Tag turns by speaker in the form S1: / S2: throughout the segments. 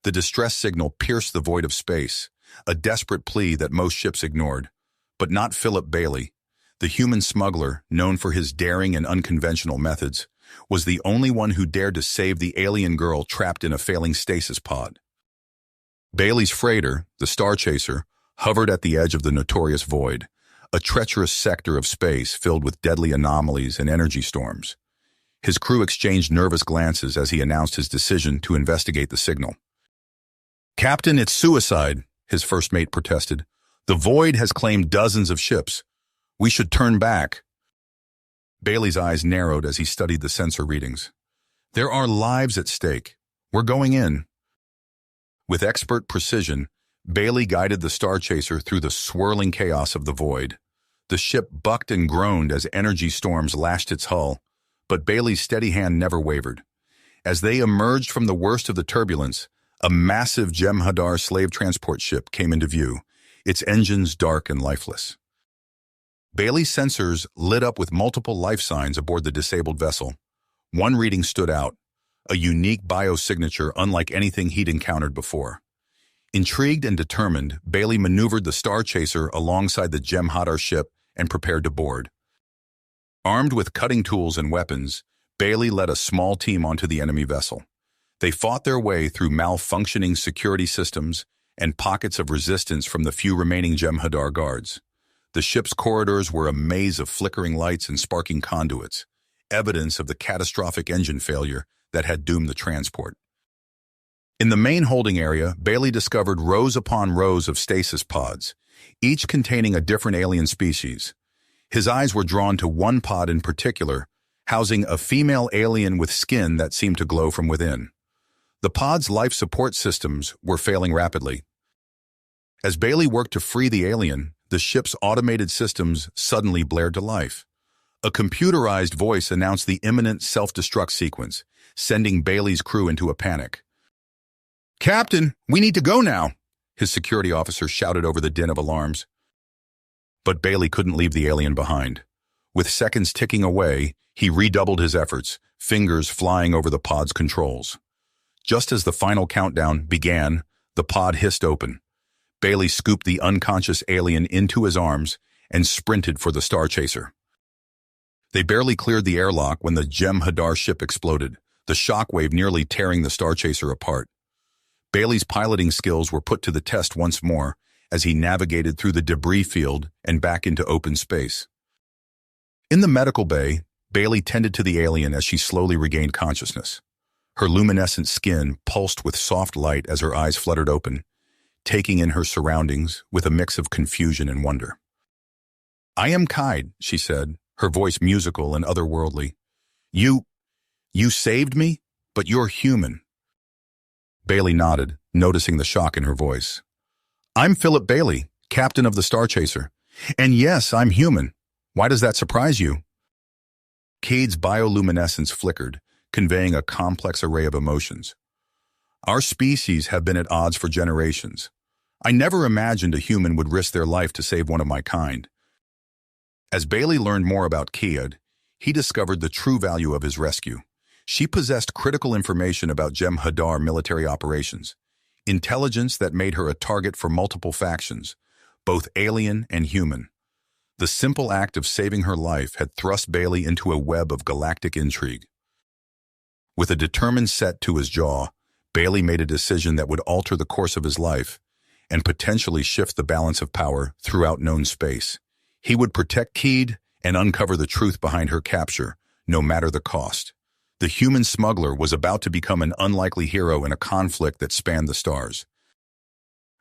S1: The distress signal pierced the void of space, a desperate plea that most ships ignored. But not Philip Bailey. The human smuggler, known for his daring and unconventional methods, was the only one who dared to save the alien girl trapped in a failing stasis pod. Bailey's freighter, the Star Chaser, hovered at the edge of the notorious void, a treacherous sector of space filled with deadly anomalies and energy storms. His crew exchanged nervous glances as he announced his decision to investigate the signal. "Captain, it's suicide," his first mate protested. "The void has claimed dozens of ships. We should turn back." Bailey's eyes narrowed as he studied the sensor readings. "There are lives at stake. We're going in." With expert precision, Bailey guided the Star Chaser through the swirling chaos of the void. The ship bucked and groaned as energy storms lashed its hull, but Bailey's steady hand never wavered. As they emerged from the worst of the turbulence, a massive Jem'Hadar slave transport ship came into view, its engines dark and lifeless. Bailey's sensors lit up with multiple life signs aboard the disabled vessel. One reading stood out, a unique biosignature unlike anything he'd encountered before. Intrigued and determined, Bailey maneuvered the Star Chaser alongside the Jem'Hadar ship and prepared to board. Armed with cutting tools and weapons, Bailey led a small team onto the enemy vessel. They fought their way through malfunctioning security systems and pockets of resistance from the few remaining Jem'Hadar guards. The ship's corridors were a maze of flickering lights and sparking conduits, evidence of the catastrophic engine failure that had doomed the transport. In the main holding area, Bailey discovered rows upon rows of stasis pods, each containing a different alien species. His eyes were drawn to one pod in particular, housing a female alien with skin that seemed to glow from within. The pod's life support systems were failing rapidly. As Bailey worked to free the alien, the ship's automated systems suddenly blared to life. A computerized voice announced the imminent self-destruct sequence, sending Bailey's crew into a panic. "Captain, we need to go now," his security officer shouted over the din of alarms. But Bailey couldn't leave the alien behind. With seconds ticking away, he redoubled his efforts, fingers flying over the pod's controls. Just as the final countdown began, the pod hissed open. Bailey scooped the unconscious alien into his arms and sprinted for the Star Chaser. They barely cleared the airlock when the Jem'Hadar ship exploded, the shockwave nearly tearing the Star Chaser apart. Bailey's piloting skills were put to the test once more as he navigated through the debris field and back into open space. In the medical bay, Bailey tended to the alien as she slowly regained consciousness. Her luminescent skin pulsed with soft light as her eyes fluttered open, taking in her surroundings with a mix of confusion and wonder. "I am Kaid," she said, her voice musical and otherworldly. You saved me, but you're human." Bailey nodded, noticing the shock in her voice. "I'm Philip Bailey, captain of the Star Chaser. And yes, I'm human. Why does that surprise you?" Kaid's bioluminescence flickered, conveying a complex array of emotions. "Our species have been at odds for generations. I never imagined a human would risk their life to save one of my kind." As Bailey learned more about Kaid, he discovered the true value of his rescue. She possessed critical information about Jem'Hadar military operations, intelligence that made her a target for multiple factions, both alien and human. The simple act of saving her life had thrust Bailey into a web of galactic intrigue. With a determined set to his jaw, Bailey made a decision that would alter the course of his life and potentially shift the balance of power throughout known space. He would protect Kaid and uncover the truth behind her capture, no matter the cost. The human smuggler was about to become an unlikely hero in a conflict that spanned the stars.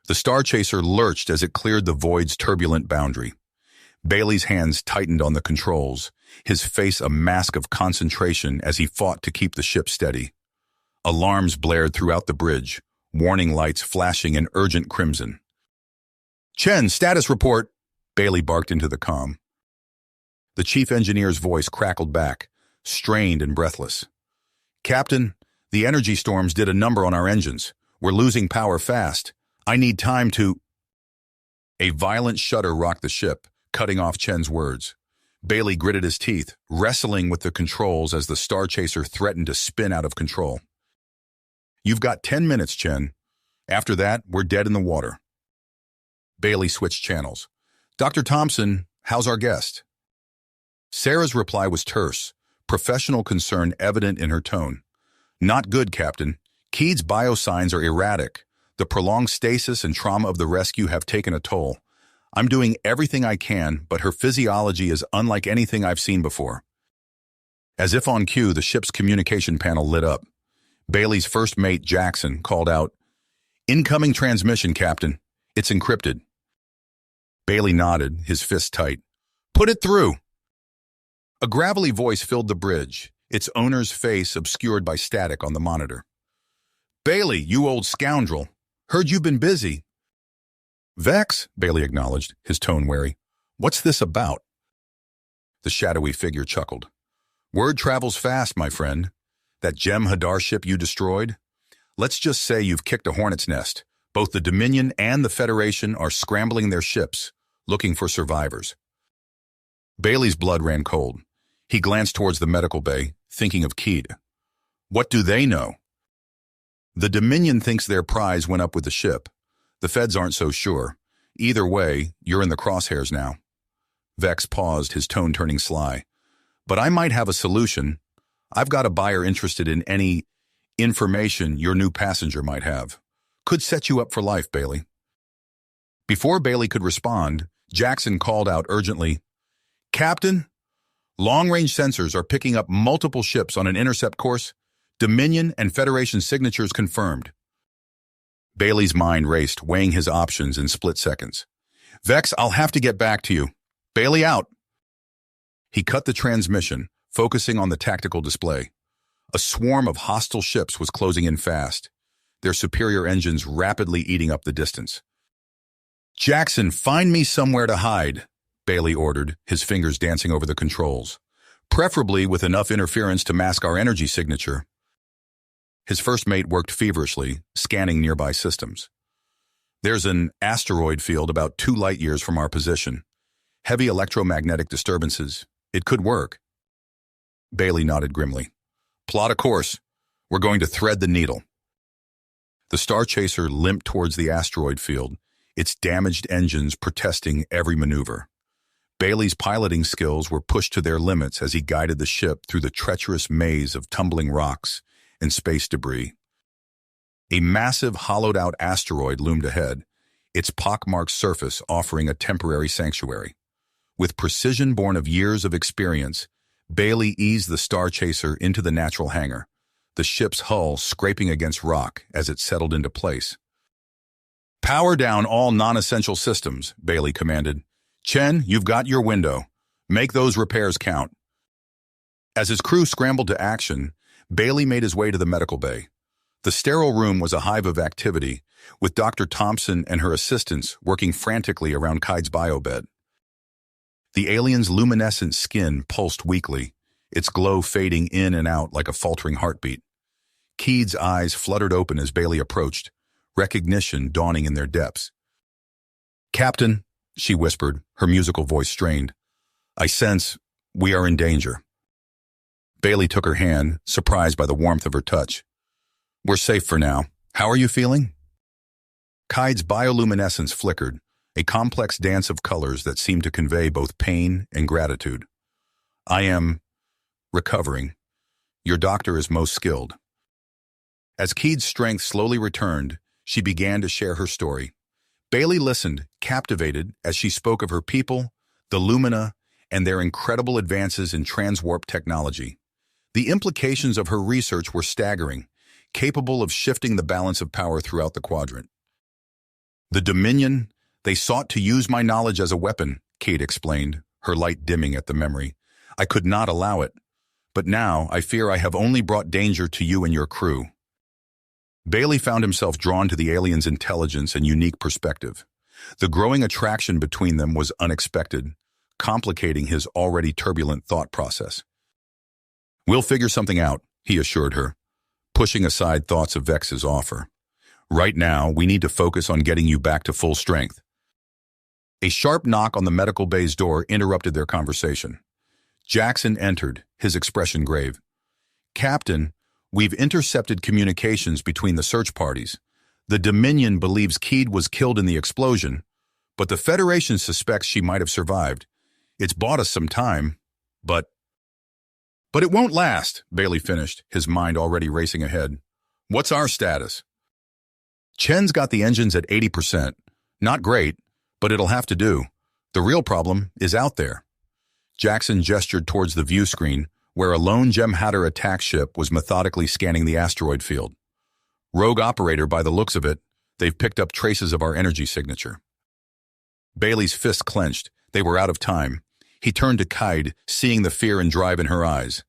S1: The Star Chaser lurched as it cleared the void's turbulent boundary. Bailey's hands tightened on the controls, his face a mask of concentration as he fought to keep the ship steady. Alarms blared throughout the bridge, warning lights flashing in urgent crimson. "Chen, status report," Bailey barked into the comm. The chief engineer's voice crackled back, strained and breathless. "Captain, the energy storms did a number on our engines. We're losing power fast. I need time to—" A violent shudder rocked the ship, cutting off Chen's words. Bailey gritted his teeth, wrestling with the controls as the Star Chaser threatened to spin out of control. "You've got 10 minutes, Chen. After that, we're dead in the water. Bailey switched channels. Dr. Thompson, how's our guest? Sarah's reply was terse, professional concern evident in her tone. Not good, Captain. Keith's biosigns are erratic. The prolonged stasis and trauma of the rescue have taken a toll. I'm doing everything I can, but her physiology is unlike anything I've seen before. As if on cue, the ship's communication panel lit up. Bailey's first mate, Jackson, called out, "Incoming transmission, Captain. It's encrypted." Bailey nodded, his fist tight. "Put it through." A gravelly voice filled the bridge, its owner's face obscured by static on the monitor. "Bailey, you old scoundrel. Heard you've been busy." "Vex," Bailey acknowledged, his tone wary. "What's this about?" The shadowy figure chuckled. "Word travels fast, my friend. That Gem Hadar ship you destroyed? Let's just say you've kicked a hornet's nest. Both the Dominion and the Federation are scrambling their ships, looking for survivors." Bailey's blood ran cold. He glanced towards the medical bay, thinking of Keed. What do they know? The Dominion thinks their prize went up with the ship. The Feds aren't so sure. Either way, you're in the crosshairs now. Vex paused, his tone turning sly. "But I might have a solution. I've got a buyer interested in any information your new passenger might have. Could set you up for life, Bailey." Before Bailey could respond, Jackson called out urgently, "Captain, long-range sensors are picking up multiple ships on an intercept course. Dominion and Federation signatures confirmed." Bailey's mind raced, weighing his options in split seconds. "Vex, I'll have to get back to you. Bailey out." He cut the transmission, focusing on the tactical display. A swarm of hostile ships was closing in fast, their superior engines rapidly eating up the distance. "Jackson, find me somewhere to hide," Bailey ordered, his fingers dancing over the controls. "Preferably with enough interference to mask our energy signature." His first mate worked feverishly, scanning nearby systems. "There's an asteroid field about 2 light-years from our position. Heavy electromagnetic disturbances. It could work." Bailey nodded grimly. "Plot a course. We're going to thread the needle." The Star Chaser limped towards the asteroid field, its damaged engines protesting every maneuver. Bailey's piloting skills were pushed to their limits as he guided the ship through the treacherous maze of tumbling rocks and space debris. A massive hollowed-out asteroid loomed ahead, its pockmarked surface offering a temporary sanctuary. With precision born of years of experience, Bailey eased the Star Chaser into the natural hangar, the ship's hull scraping against rock as it settled into place. "Power down all non-essential systems," Bailey commanded. "Chen, you've got your window. Make those repairs count." As his crew scrambled to action, Bailey made his way to the medical bay. The sterile room was a hive of activity, with Dr. Thompson and her assistants working frantically around Kaid's biobed. The alien's luminescent skin pulsed weakly, its glow fading in and out like a faltering heartbeat. Keed's eyes fluttered open as Bailey approached, recognition dawning in their depths. "Captain," she whispered, her musical voice strained, "I sense we are in danger." Bailey took her hand, surprised by the warmth of her touch. "We're safe for now. How are you feeling?" Kaid's bioluminescence flickered, a complex dance of colors that seemed to convey both pain and gratitude. "I am recovering. Your doctor is most skilled." As Keed's strength slowly returned, she began to share her story. Bailey listened, captivated, as she spoke of her people, the Lumina, and their incredible advances in transwarp technology. The implications of her research were staggering, capable of shifting the balance of power throughout the quadrant. "The Dominion, they sought to use my knowledge as a weapon," Kate explained, her light dimming at the memory. "I could not allow it. But now I fear I have only brought danger to you and your crew." Bailey found himself drawn to the alien's intelligence and unique perspective. The growing attraction between them was unexpected, complicating his already turbulent thought process. "We'll figure something out," he assured her, pushing aside thoughts of Vex's offer. "Right now, we need to focus on getting you back to full strength." A sharp knock on the medical bay's door interrupted their conversation. Jackson entered, his expression grave. "Captain, we've intercepted communications between the search parties. The Dominion believes Keed was killed in the explosion, but the Federation suspects she might have survived. It's bought us some time, but it won't last, Bailey finished, his mind already racing ahead. What's our status? Chen's got the engines at 80%. Not great, but it'll have to do. The real problem is out there. Jackson gestured towards the view screen, where a lone Jem'Hadar attack ship was methodically scanning the asteroid field. Rogue operator by the looks of it, they've picked up traces of our energy signature. Bailey's fists clenched. They were out of time. He turned to Kaid, seeing the fear and drive in her eyes.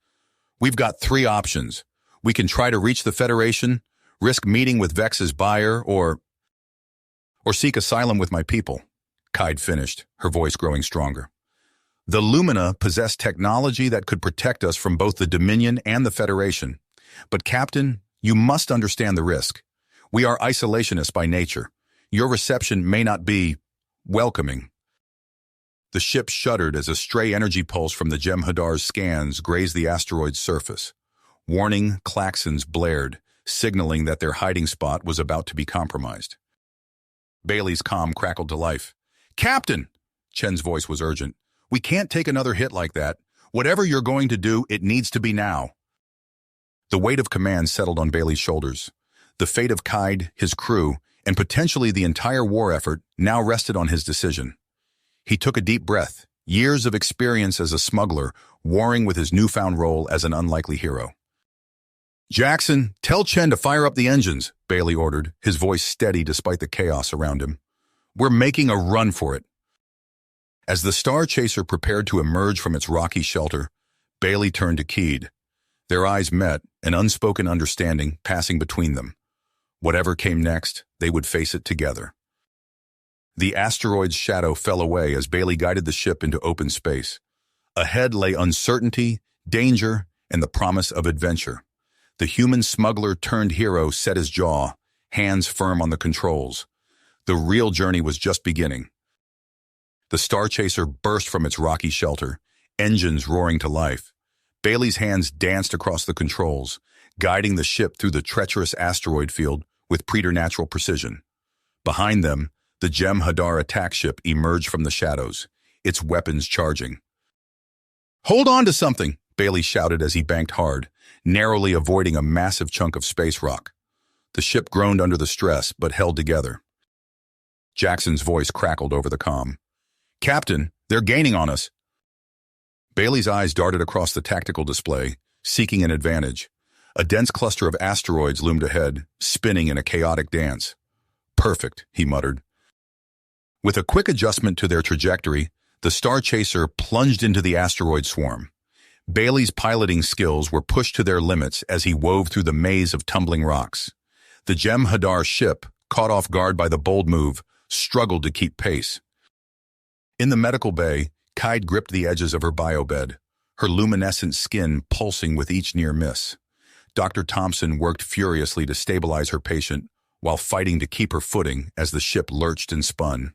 S1: We've got 3 options. We can try to reach the Federation, risk meeting with Vex's buyer, or seek asylum with my people. Kaid finished, her voice growing stronger. The Lumina possess technology that could protect us from both the Dominion and the Federation. But Captain, you must understand the risk. We are isolationists by nature. Your reception may not be welcoming. The ship shuddered as a stray energy pulse from the Jem'Hadar's scans grazed the asteroid's surface. Warning klaxons blared, signaling that their hiding spot was about to be compromised. Bailey's comm crackled to life. Captain! Chen's voice was urgent. We can't take another hit like that. Whatever you're going to do, it needs to be now. The weight of command settled on Bailey's shoulders. The fate of Kaid, his crew, and potentially the entire war effort now rested on his decision. He took a deep breath, years of experience as a smuggler, warring with his newfound role as an unlikely hero. Jackson, tell Chen to fire up the engines, Bailey ordered, his voice steady despite the chaos around him. We're making a run for it. As the Star Chaser prepared to emerge from its rocky shelter, Bailey turned to Keed. Their eyes met, an unspoken understanding passing between them. Whatever came next, they would face it together. The asteroid's shadow fell away as Bailey guided the ship into open space. Ahead lay uncertainty, danger, and the promise of adventure. The human smuggler turned hero set his jaw, hands firm on the controls. The real journey was just beginning. The Star Chaser burst from its rocky shelter, engines roaring to life. Bailey's hands danced across the controls, guiding the ship through the treacherous asteroid field with preternatural precision. Behind them, the Jem'Hadar attack ship emerged from the shadows, its weapons charging. Hold on to something, Bailey shouted as he banked hard, narrowly avoiding a massive chunk of space rock. The ship groaned under the stress, but held together. Jackson's voice crackled over the comm. Captain, they're gaining on us. Bailey's eyes darted across the tactical display, seeking an advantage. A dense cluster of asteroids loomed ahead, spinning in a chaotic dance. Perfect, he muttered. With a quick adjustment to their trajectory, the Star Chaser plunged into the asteroid swarm. Bailey's piloting skills were pushed to their limits as he wove through the maze of tumbling rocks. The Jem'Hadar ship, caught off guard by the bold move, struggled to keep pace. In the medical bay, Kaid gripped the edges of her biobed, her luminescent skin pulsing with each near miss. Dr. Thompson worked furiously to stabilize her patient, while fighting to keep her footing as the ship lurched and spun.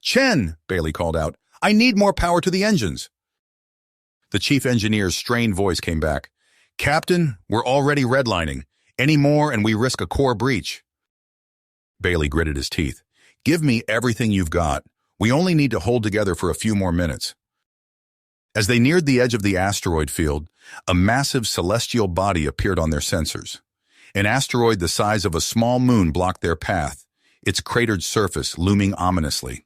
S1: Chen, Bailey called out, I need more power to the engines. The chief engineer's strained voice came back. Captain, we're already redlining. Any more and we risk a core breach. Bailey gritted his teeth. Give me everything you've got. We only need to hold together for a few more minutes. As they neared the edge of the asteroid field, a massive celestial body appeared on their sensors. An asteroid the size of a small moon blocked their path, its cratered surface looming ominously.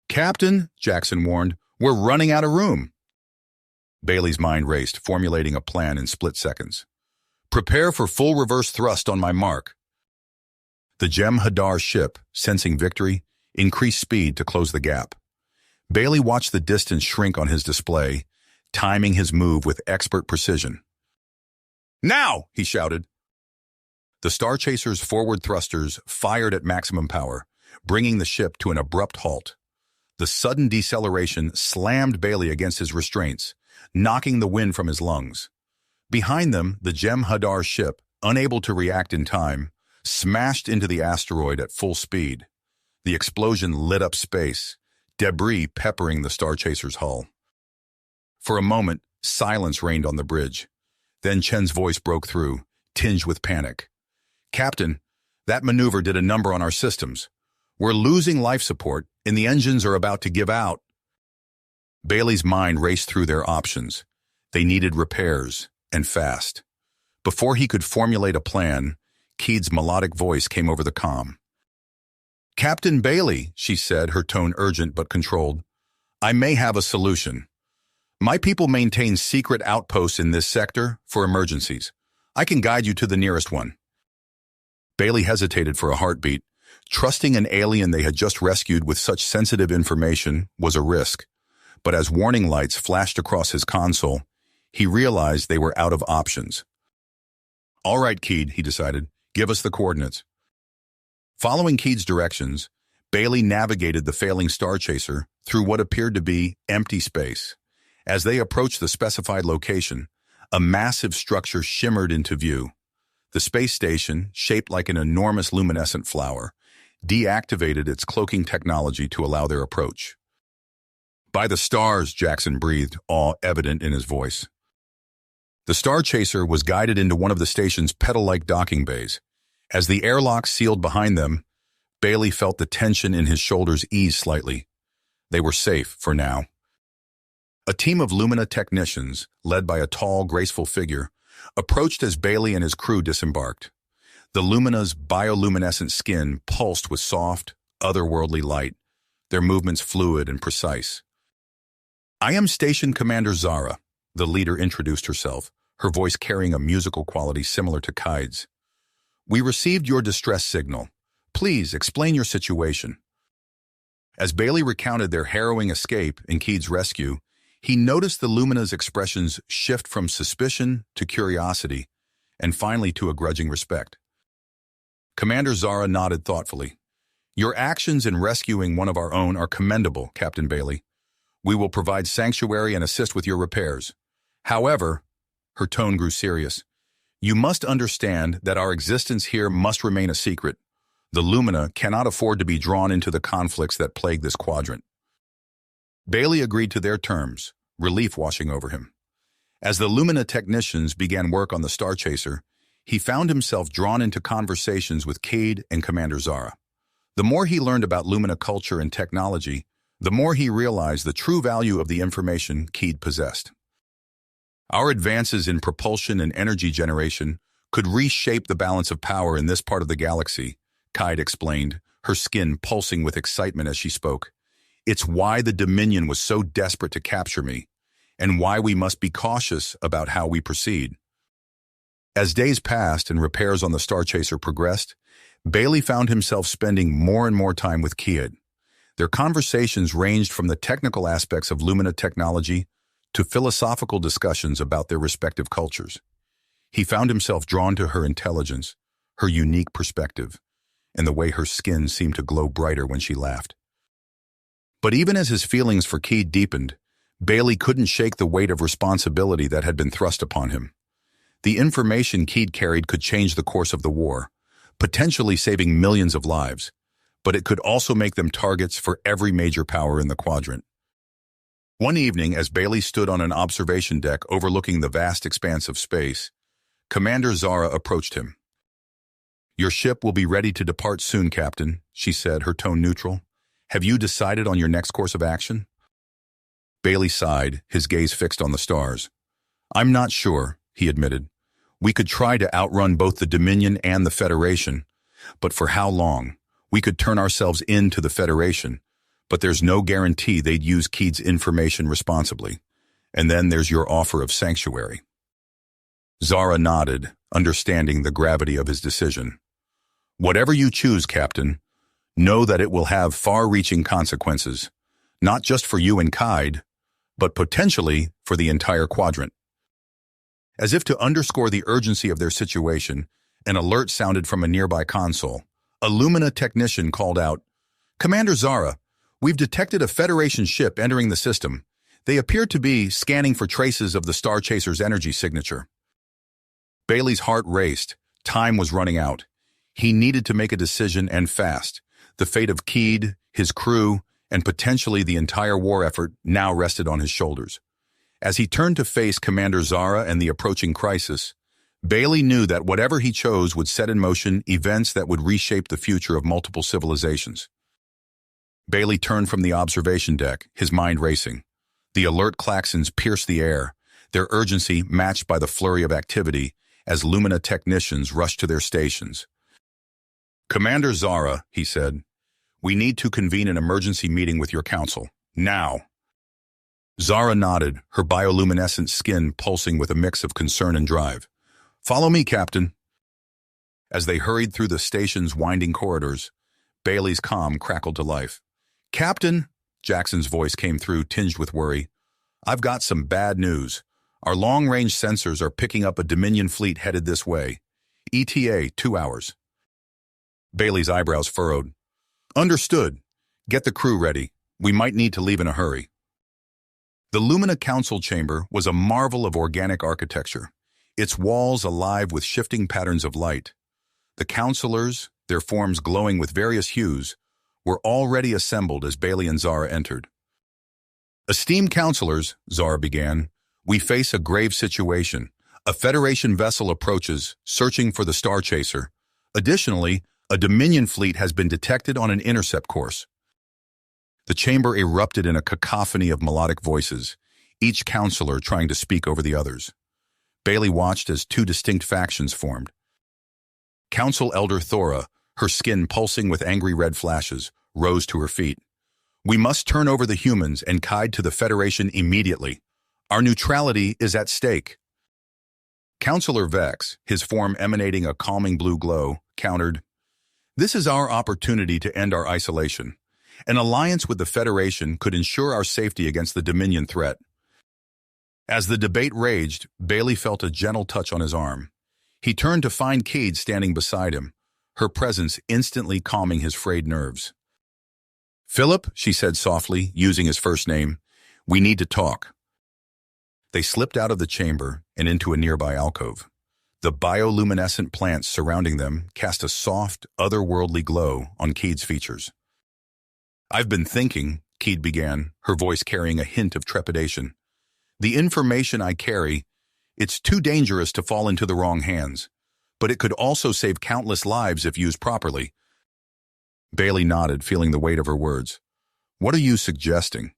S1: Captain, Jackson warned, we're running out of room. Bailey's mind raced, formulating a plan in split seconds. Prepare for full reverse thrust on my mark. The Jem'Hadar ship, sensing victory, increased speed to close the gap. Bailey watched the distance shrink on his display, timing his move with expert precision. Now, he shouted. The Star Chaser's forward thrusters fired at maximum power, bringing the ship to an abrupt halt. The sudden deceleration slammed Bailey against his restraints, knocking the wind from his lungs. Behind them, the Jem'Hadar ship, unable to react in time, smashed into the asteroid at full speed. The explosion lit up space, debris peppering the Star Chaser's hull. For a moment, silence reigned on the bridge. Then Chen's voice broke through, tinged with panic. Captain, That maneuver did a number on our systems. We're losing life support, and the engines are about to give out. Bailey's mind raced through their options. They needed repairs, and fast. Before he could formulate a plan, Keed's melodic voice came over the comm. "Captain Bailey," she said, her tone urgent but controlled, "I may have a solution. My people maintain secret outposts in this sector for emergencies. I can guide you to the nearest one." Bailey hesitated for a heartbeat. Trusting an alien they had just rescued with such sensitive information was a risk. But as warning lights flashed across his console, he realized they were out of options. "All right, Keed," he decided, "give us the coordinates." Following Keed's directions, Bailey navigated the failing Star Chaser through what appeared to be empty space. As they approached the specified location, a massive structure shimmered into view. The space station, shaped like an enormous luminescent flower, deactivated its cloaking technology to allow their approach. "By the stars," Jackson breathed, awe evident in his voice. The Star Chaser was guided into one of the station's petal-like docking bays. As the airlock sealed behind them, Bailey felt the tension in his shoulders ease slightly. They were safe for now. A team of Lumina technicians, led by a tall, graceful figure, approached as Bailey and his crew disembarked. The Lumina's bioluminescent skin pulsed with soft, otherworldly light, their movements fluid and precise. "I am Station Commander Zara," the leader introduced herself, her voice carrying a musical quality similar to Kaid's. "We received your distress signal. Please explain your situation." As Bailey recounted their harrowing escape and Keed's rescue, he noticed the Lumina's expressions shift from suspicion to curiosity, and finally to a grudging respect. Commander Zara nodded thoughtfully. "Your actions in rescuing one of our own are commendable, Captain Bailey. We will provide sanctuary and assist with your repairs. However," her tone grew serious, "you must understand that our existence here must remain a secret. The Lumina cannot afford to be drawn into the conflicts that plague this quadrant." Bailey agreed to their terms, relief washing over him. As the Lumina technicians began work on the Star Chaser, he found himself drawn into conversations with Cade and Commander Zara. The more he learned about Lumina culture and technology, the more he realized the true value of the information Cade possessed. "Our advances in propulsion and energy generation could reshape the balance of power in this part of the galaxy," Cade explained, her skin pulsing with excitement as she spoke. "It's why the Dominion was so desperate to capture me, and why we must be cautious about how we proceed." As days passed and repairs on the Star Chaser progressed, Bailey found himself spending more and more time with Keed. Their conversations ranged from the technical aspects of Lumina technology to philosophical discussions about their respective cultures. He found himself drawn to her intelligence, her unique perspective, and the way her skin seemed to glow brighter when she laughed. But even as his feelings for Keed deepened, Bailey couldn't shake the weight of responsibility that had been thrust upon him. The information Keed carried could change the course of the war, potentially saving millions of lives, but it could also make them targets for every major power in the quadrant. One evening, as Bailey stood on an observation deck overlooking the vast expanse of space, Commander Zara approached him. "Your ship will be ready to depart soon, Captain," she said, her tone neutral. "Have you decided on your next course of action?" Bailey sighed, his gaze fixed on the stars. "I'm not sure," he admitted. "We could try to outrun both the Dominion and the Federation, but for how long? We could turn ourselves into the Federation, but there's no guarantee they'd use Keed's information responsibly. And then there's your offer of sanctuary." Zara nodded, understanding the gravity of his decision. "Whatever you choose, Captain, know that it will have far-reaching consequences, not just for you and Kaid, but potentially for the entire quadrant." As if to underscore the urgency of their situation, an alert sounded from a nearby console. A Lumina technician called out, "Commander Zara, we've detected a Federation ship entering the system. They appear to be scanning for traces of the Star Chaser's energy signature." Bailey's heart raced. Time was running out. He needed to make a decision, and fast. The fate of Keed, his crew, and potentially the entire war effort now rested on his shoulders. As he turned to face Commander Zara and the approaching crisis, Bailey knew that whatever he chose would set in motion events that would reshape the future of multiple civilizations. Bailey turned from the observation deck, his mind racing. The alert klaxons pierced the air, their urgency matched by the flurry of activity as Lumina technicians rushed to their stations. "Commander Zara," he said, "we need to convene an emergency meeting with your council. Now." Zara nodded, her bioluminescent skin pulsing with a mix of concern and drive. "Follow me, Captain." As they hurried through the station's winding corridors, Bailey's comm crackled to life. "Captain," Jackson's voice came through, tinged with worry, "I've got some bad news. Our long-range sensors are picking up a Dominion fleet headed this way. ETA 2 hours. Bailey's eyebrows furrowed. "Understood. Get the crew ready. We might need to leave in a hurry." The Lumina Council Chamber was a marvel of organic architecture, its walls alive with shifting patterns of light. The counselors, their forms glowing with various hues, were already assembled as Bailey and Zara entered. "Esteemed counselors," Zara began, "we face a grave situation. A Federation vessel approaches, searching for the Star Chaser. Additionally, a Dominion fleet has been detected on an intercept course." The chamber erupted in a cacophony of melodic voices, each counselor trying to speak over the others. Bailey watched as 2 distinct factions formed. Council Elder Thora, her skin pulsing with angry red flashes, rose to her feet. "We must turn over the humans and Kaid to the Federation immediately. Our neutrality is at stake." Councilor Vex, his form emanating a calming blue glow, countered, "This is our opportunity to end our isolation. An alliance with the Federation could ensure our safety against the Dominion threat." As the debate raged, Bailey felt a gentle touch on his arm. He turned to find Kaid standing beside him, her presence instantly calming his frayed nerves. "Philip," she said softly, using his first name, "we need to talk." They slipped out of the chamber and into a nearby alcove. The bioluminescent plants surrounding them cast a soft, otherworldly glow on Kaid's features. "I've been thinking," Kaid began, her voice carrying a hint of trepidation. "The information I carry, it's too dangerous to fall into the wrong hands, but it could also save countless lives if used properly." Bailey nodded, feeling the weight of her words. "What are you suggesting?"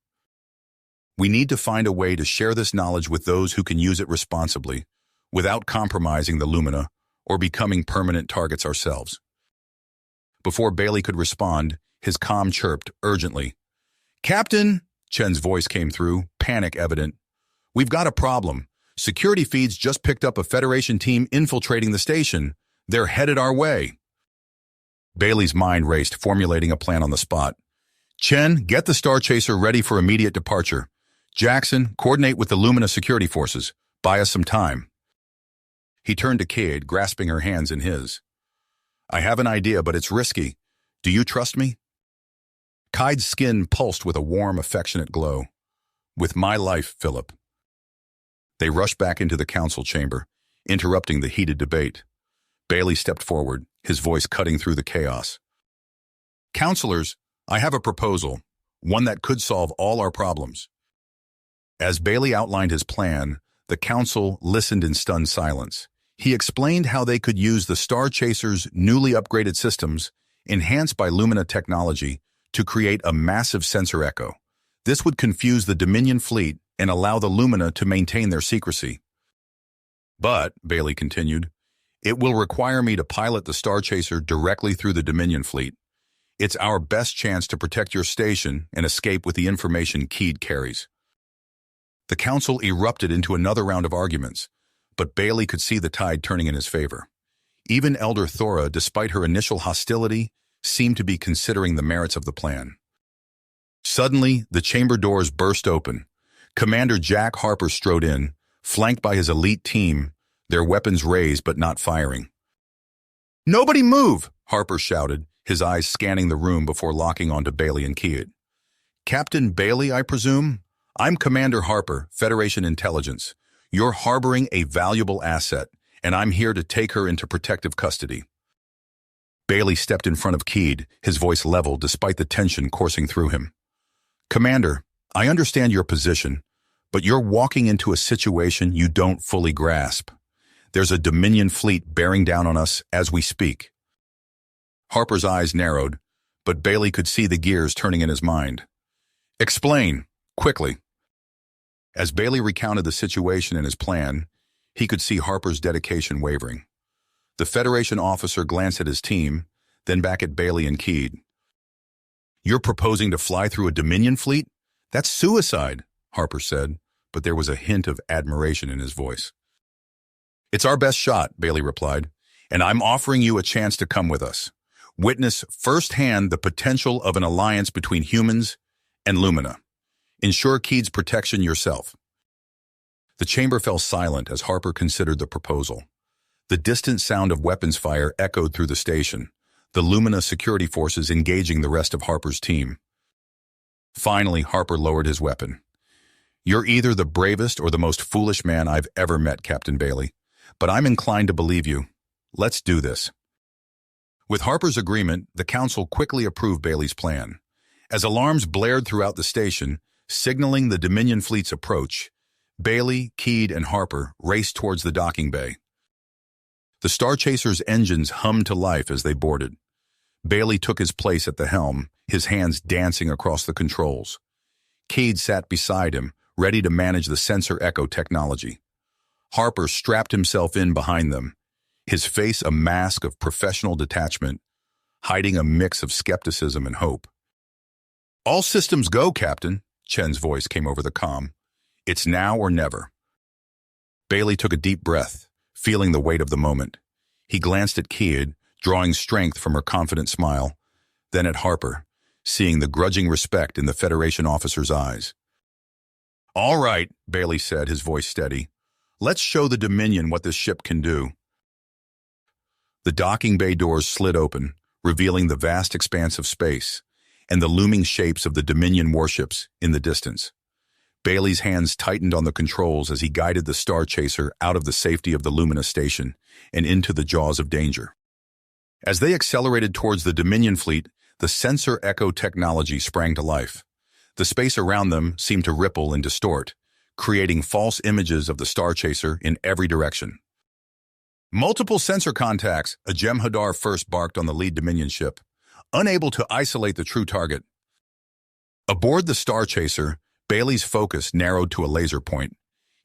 S1: "We need to find a way to share this knowledge with those who can use it responsibly, without compromising the Lumina or becoming permanent targets ourselves." Before Bailey could respond, his comm chirped urgently. "Captain," Chen's voice came through, panic evident. "We've got a problem. Security feeds just picked up a Federation team infiltrating the station. They're headed our way." Bailey's mind raced, formulating a plan on the spot. "Chen, get the Star Chaser ready for immediate departure. Jackson, coordinate with the Lumina security forces. Buy us some time." He turned to Kaid, grasping her hands in his. "I have an idea, but it's risky. Do you trust me?" Kaid's skin pulsed with a warm, affectionate glow. "With my life, Philip." They rushed back into the council chamber, interrupting the heated debate. Bailey stepped forward, his voice cutting through the chaos. "Counselors, I have a proposal, one that could solve all our problems." As Bailey outlined his plan, the council listened in stunned silence. He explained how they could use the Star Chaser's newly upgraded systems, enhanced by Lumina technology, to create a massive sensor echo. This would confuse the Dominion fleet and allow the Lumina to maintain their secrecy. "But," Bailey continued, "it will require me to pilot the Star Chaser directly through the Dominion fleet. It's our best chance to protect your station and escape with the information Kaid carries." The council erupted into another round of arguments, but Bailey could see the tide turning in his favor. Even Elder Thora, despite her initial hostility, seemed to be considering the merits of the plan. Suddenly, the chamber doors burst open. Commander Jack Harper strode in, flanked by his elite team, their weapons raised but not firing. "Nobody move!" Harper shouted, his eyes scanning the room before locking onto Bailey and Kaid. "Captain Bailey, I presume? I'm Commander Harper, Federation Intelligence. You're harboring a valuable asset, and I'm here to take her into protective custody." Bailey stepped in front of Kaid, his voice level despite the tension coursing through him. "Commander, I understand your position, but you're walking into a situation you don't fully grasp. There's a Dominion fleet bearing down on us as we speak. Harper's eyes narrowed, but Bailey could see the gears turning in his mind. Explain, quickly. As Bailey recounted the situation and his plan, he could see Harper's dedication wavering. The Federation officer glanced at his team, then back at Bailey and Keed. You're proposing to fly through a Dominion fleet? That's suicide, Harper said, but there was a hint of admiration in his voice. It's our best shot, Bailey replied, and I'm offering you a chance to come with us. Witness firsthand the potential of an alliance between humans and Lumina. Ensure Keed's protection yourself. The chamber fell silent as Harper considered the proposal. The distant sound of weapons fire echoed through the station, the Lumina security forces engaging the rest of Harper's team. Finally, Harper lowered his weapon. You're either the bravest or the most foolish man I've ever met, Captain Bailey, but I'm inclined to believe you. Let's do this. With Harper's agreement, the Council quickly approved Bailey's plan. As alarms blared throughout the station, signaling the Dominion fleet's approach, Bailey, Keed, and Harper raced towards the docking bay. The Star Chaser's engines hummed to life as they boarded. Bailey took his place at the helm, his hands dancing across the controls. Keed sat beside him, ready to manage the sensor echo technology. Harper strapped himself in behind them, his face a mask of professional detachment, hiding a mix of skepticism and hope. All systems go, Captain, Chen's voice came over the comm. It's now or never. Bailey took a deep breath, feeling the weight of the moment. He glanced at Keed, drawing strength from her confident smile, then at Harper, seeing the grudging respect in the Federation officer's eyes. All right, Bailey said, his voice steady. Let's show the Dominion what this ship can do. The docking bay doors slid open, revealing the vast expanse of space and the looming shapes of the Dominion warships in the distance. Bailey's hands tightened on the controls as he guided the Star Chaser out of the safety of the Lumina station and into the jaws of danger. As they accelerated towards the Dominion fleet, the sensor echo technology sprang to life. The space around them seemed to ripple and distort, creating false images of the Star Chaser in every direction. Multiple sensor contacts, a Jem'Hadar first barked on the lead Dominion ship, unable to isolate the true target. Aboard the Star Chaser, Bailey's focus narrowed to a laser point.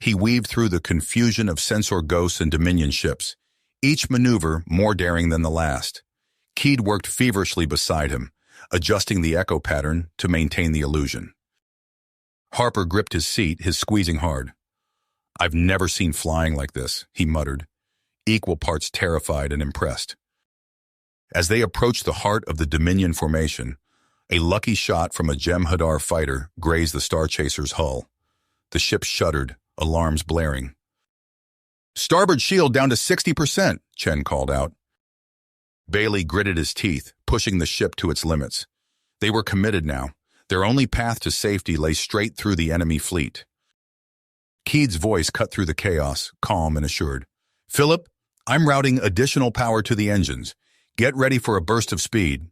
S1: He weaved through the confusion of sensor ghosts and Dominion ships, each maneuver more daring than the last. Keed worked feverishly beside him, adjusting the echo pattern to maintain the illusion. Harper gripped his seat, his squeezing hard. I've never seen flying like this, he muttered, equal parts terrified and impressed. As they approached the heart of the Dominion formation, a lucky shot from a Jem'Hadar fighter grazed the Star Chaser's hull. The ship shuddered, alarms blaring. Starboard shield down to 60%, Chen called out. Bailey gritted his teeth, pushing the ship to its limits. They were committed now. Their only path to safety lay straight through the enemy fleet. Keed's voice cut through the chaos, calm and assured. Philip, I'm routing additional power to the engines. Get ready for a burst of speed.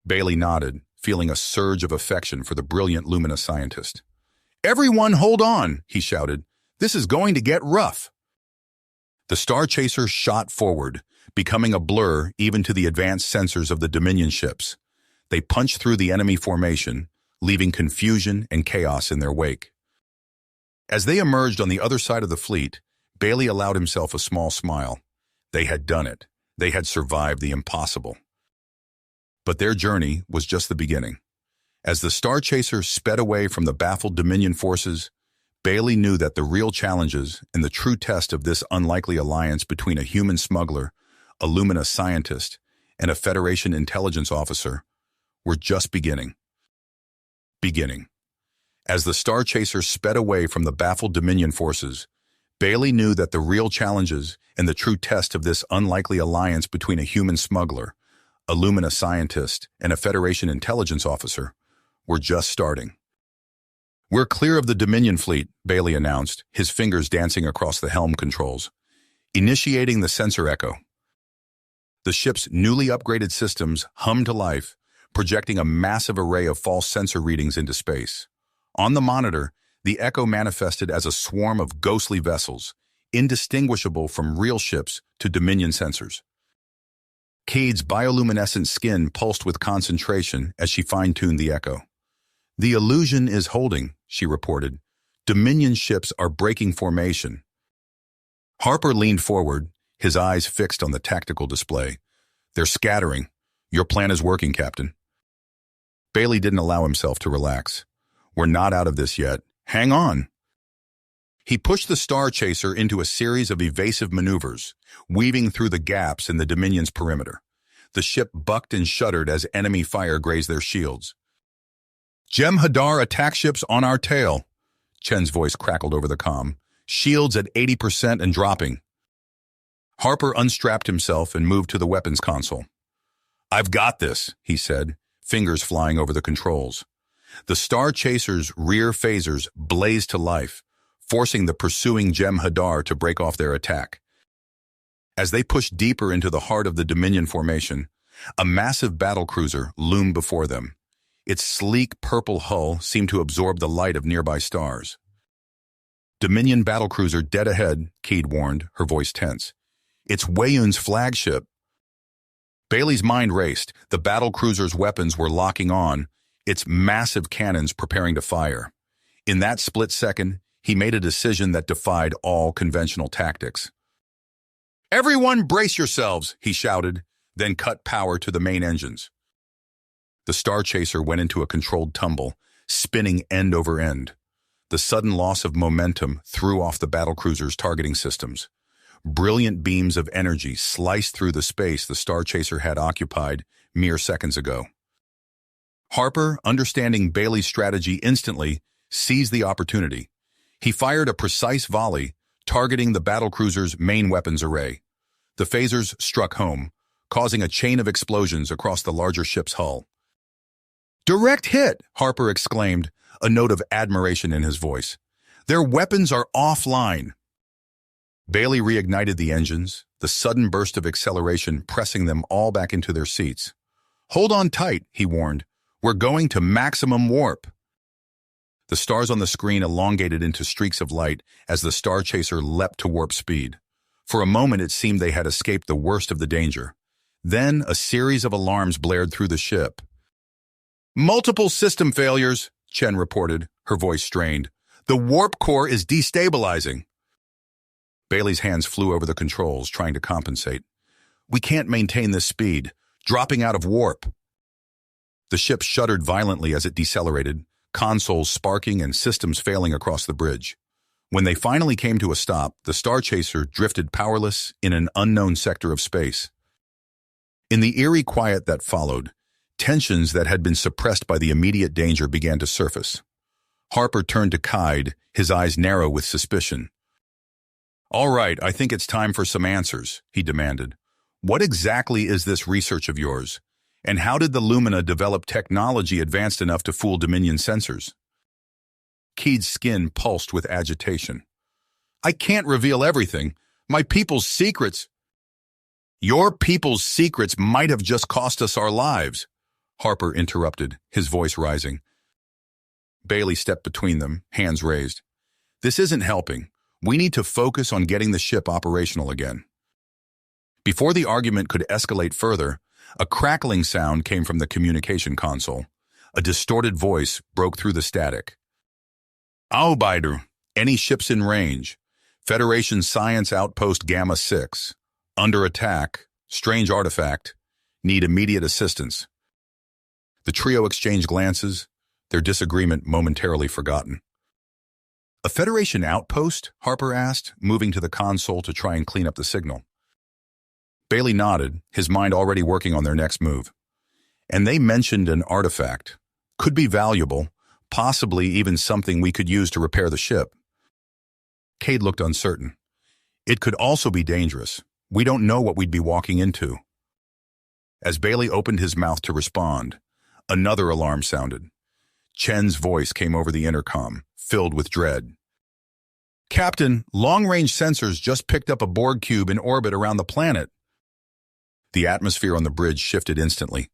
S1: Bailey nodded, feeling a surge of affection for the brilliant Lumina scientist. Everyone hold on, he shouted. This is going to get rough. The Star Chaser shot forward, becoming a blur even to the advanced sensors of the Dominion ships. They punched through the enemy formation, leaving confusion and chaos in their wake. As they emerged on the other side of the fleet, Bailey allowed himself a small smile. They had done it. They had survived the impossible. But their journey was just the beginning. As the Star Chaser sped away from the baffled Dominion forces, Bailey knew that the real challenges and the true test of this unlikely alliance between a human smuggler, a Lumina scientist, and a Federation intelligence officer were just beginning. As the Star Chaser sped away from the baffled Dominion forces, Bailey knew that the real challenges and the true test of this unlikely alliance between a human smuggler, a Lumina scientist, and a Federation intelligence officer were just starting. We're clear of the Dominion fleet, Bailey announced, his fingers dancing across the helm controls, initiating the sensor echo. The ship's newly upgraded systems hummed to life, projecting a massive array of false sensor readings into space. On the monitor, the echo manifested as a swarm of ghostly vessels, indistinguishable from real ships to Dominion sensors. Cade's bioluminescent skin pulsed with concentration as she fine-tuned the echo. "The illusion is holding," she reported. "Dominion ships are breaking formation." Harper leaned forward, his eyes fixed on the tactical display. "They're scattering. Your plan is working, Captain." Bailey didn't allow himself to relax. "We're not out of this yet. Hang on." He pushed the Star Chaser into a series of evasive maneuvers, weaving through the gaps in the Dominion's perimeter. The ship bucked and shuddered as enemy fire grazed their shields. "Jem'Hadar attack ships on our tail," Chen's voice crackled over the comm. "Shields at 80% and dropping." Harper unstrapped himself and moved to the weapons console. "I've got this," he said, fingers flying over the controls. The Star Chaser's rear phasers blazed to life, forcing the pursuing Jem'Hadar to break off their attack. As they pushed deeper into the heart of the Dominion formation, a massive battlecruiser loomed before them. Its sleek purple hull seemed to absorb the light of nearby stars. "Dominion battlecruiser dead ahead," Keed warned, her voice tense. "It's Weiyun's flagship." Bailey's mind raced. The battlecruiser's weapons were locking on, its massive cannons preparing to fire. In that split second, he made a decision that defied all conventional tactics. "Everyone brace yourselves," he shouted, then cut power to the main engines. The Star Chaser went into a controlled tumble, spinning end over end. The sudden loss of momentum threw off the battlecruiser's targeting systems. Brilliant beams of energy sliced through the space the Star Chaser had occupied mere seconds ago. Harper, understanding Bailey's strategy instantly, seized the opportunity. He fired a precise volley, targeting the battlecruiser's main weapons array. The phasers struck home, causing a chain of explosions across the larger ship's hull. "Direct hit!" Harper exclaimed, a note of admiration in his voice. "Their weapons are offline." Bailey reignited the engines, the sudden burst of acceleration pressing them all back into their seats. "Hold on tight," he warned. "We're going to maximum warp." The stars on the screen elongated into streaks of light as the Star Chaser leapt to warp speed. For a moment it seemed they had escaped the worst of the danger. Then a series of alarms blared through the ship. "Multiple system failures," Chen reported, her voice strained. "The warp core is destabilizing." Bailey's hands flew over the controls, trying to compensate. "We can't maintain this speed. Dropping out of warp." The ship shuddered violently as it decelerated, consoles sparking and systems failing across the bridge. When they finally came to a stop, the Star Chaser drifted powerless in an unknown sector of space. In the eerie quiet that followed, tensions that had been suppressed by the immediate danger began to surface. Harper turned to Kaid, his eyes narrow with suspicion. "All right, I think it's time for some answers," he demanded. "What exactly is this research of yours? And how did the Lumina develop technology advanced enough to fool Dominion sensors?" Keed's skin pulsed with agitation. "I can't reveal everything. My people's secrets—" "Your people's secrets might have just cost us our lives," Harper interrupted, his voice rising. Bailey stepped between them, hands raised. "This isn't helping. We need to focus on getting the ship operational again." Before the argument could escalate further, a crackling sound came from the communication console. A distorted voice broke through the static. "Aubider, any ships in range. Federation Science Outpost Gamma 6. Under attack. Strange artifact. Need immediate assistance." The trio exchanged glances, their disagreement momentarily forgotten. "A Federation outpost?" Harper asked, moving to the console to try and clean up the signal. Bailey nodded, his mind already working on their next move. "And they mentioned an artifact. Could be valuable, possibly even something we could use to repair the ship." Cade looked uncertain. "It could also be dangerous. We don't know what we'd be walking into." As Bailey opened his mouth to respond, another alarm sounded. Chen's voice came over the intercom, filled with dread. "Captain, long-range sensors just picked up a Borg cube in orbit around the planet." The atmosphere on the bridge shifted instantly.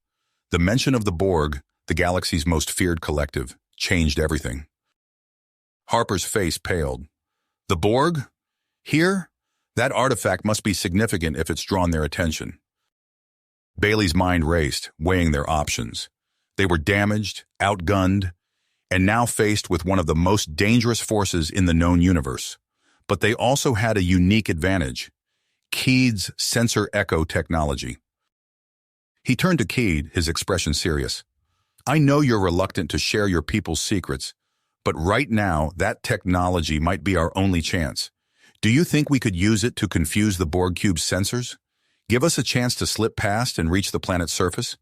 S1: The mention of the Borg, the galaxy's most feared collective, changed everything. Harper's face paled. "The Borg? Here, that artifact must be significant if it's drawn their attention. Bailey's mind raced, weighing their options. They were damaged, outgunned, and now faced with one of the most dangerous forces in the known universe. But they also had a unique advantage: Keed's sensor echo technology. He turned to Keed, his expression serious. I know you're reluctant to share your people's secrets, but right now, that technology might be our only chance. Do you think we could use it to confuse the Borg cube's sensors? Give us a chance to slip past and reach the planet's surface?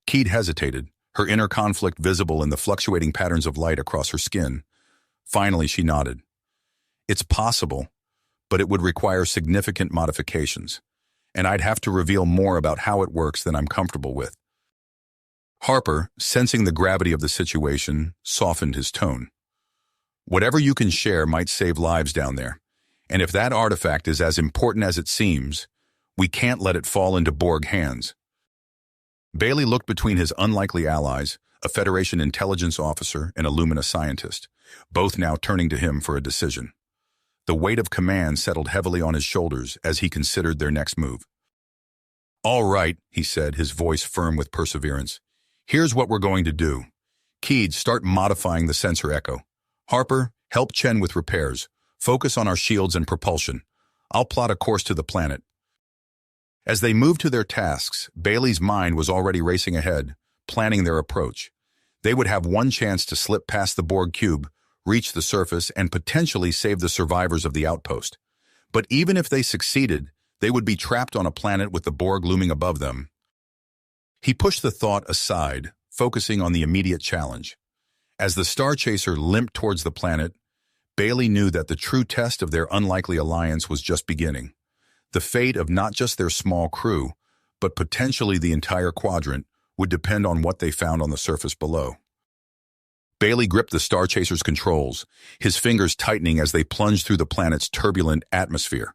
S1: Keed hesitated, her inner conflict visible in the fluctuating patterns of light across her skin. Finally, she nodded. It's possible, but it would require significant modifications, and I'd have to reveal more about how it works than I'm comfortable with. Harper, sensing the gravity of the situation, softened his tone. Whatever you can share might save lives down there, and if that artifact is as important as it seems, we can't let it fall into Borg hands. Bailey looked between his unlikely allies, a Federation intelligence officer and a Lumina scientist, both now turning to him for a decision. The weight of command settled heavily on his shoulders as he considered their next move. All right, he said, his voice firm with perseverance. Here's what we're going to do. Keed, start modifying the sensor echo. Harper, help Chen with repairs. Focus on our shields and propulsion. I'll plot a course to the planet. As they moved to their tasks, Bailey's mind was already racing ahead, planning their approach. They would have one chance to slip past the Borg cube, reach the surface, and potentially save the survivors of the outpost. But even if they succeeded, they would be trapped on a planet with the Borg looming above them. He pushed the thought aside, focusing on the immediate challenge. As the Star Chaser limped towards the planet, Bailey knew that the true test of their unlikely alliance was just beginning. The fate of not just their small crew, but potentially the entire quadrant, would depend on what they found on the surface below. Bailey gripped the Star Chaser's controls, his fingers tightening as they plunged through the planet's turbulent atmosphere.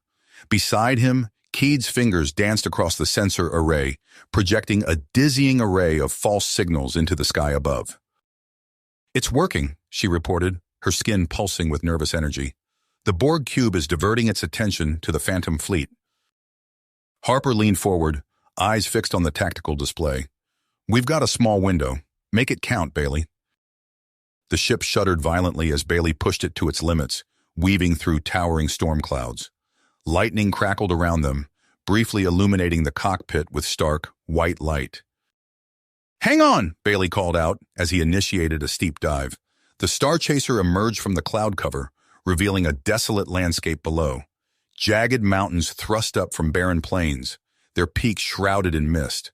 S1: Beside him, Keed's fingers danced across the sensor array, projecting a dizzying array of false signals into the sky above. It's working, she reported, her skin pulsing with nervous energy. The Borg cube is diverting its attention to the Phantom fleet. Harper leaned forward, eyes fixed on the tactical display. We've got a small window. Make it count, Bailey. The ship shuddered violently as Bailey pushed it to its limits, weaving through towering storm clouds. Lightning crackled around them, briefly illuminating the cockpit with stark, white light. Hang on, Bailey called out as he initiated a steep dive. The Star Chaser emerged from the cloud cover, revealing a desolate landscape below. Jagged mountains thrust up from barren plains, their peaks shrouded in mist.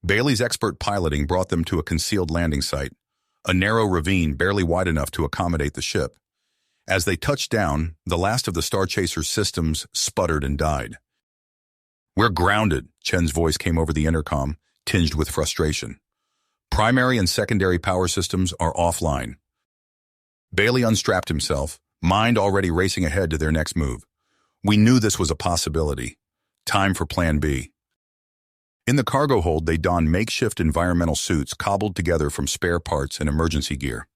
S1: Bailey's expert piloting brought them to a concealed landing site, a narrow ravine barely wide enough to accommodate the ship. As they touched down, the last of the Star Chaser's systems sputtered and died. We're grounded, Chen's voice came over the intercom, tinged with frustration. Primary and secondary power systems are offline. Bailey unstrapped himself, mind already racing ahead to their next move. We knew this was a possibility. Time for Plan B. In the cargo hold, they donned makeshift environmental suits cobbled together from spare parts and emergency gear.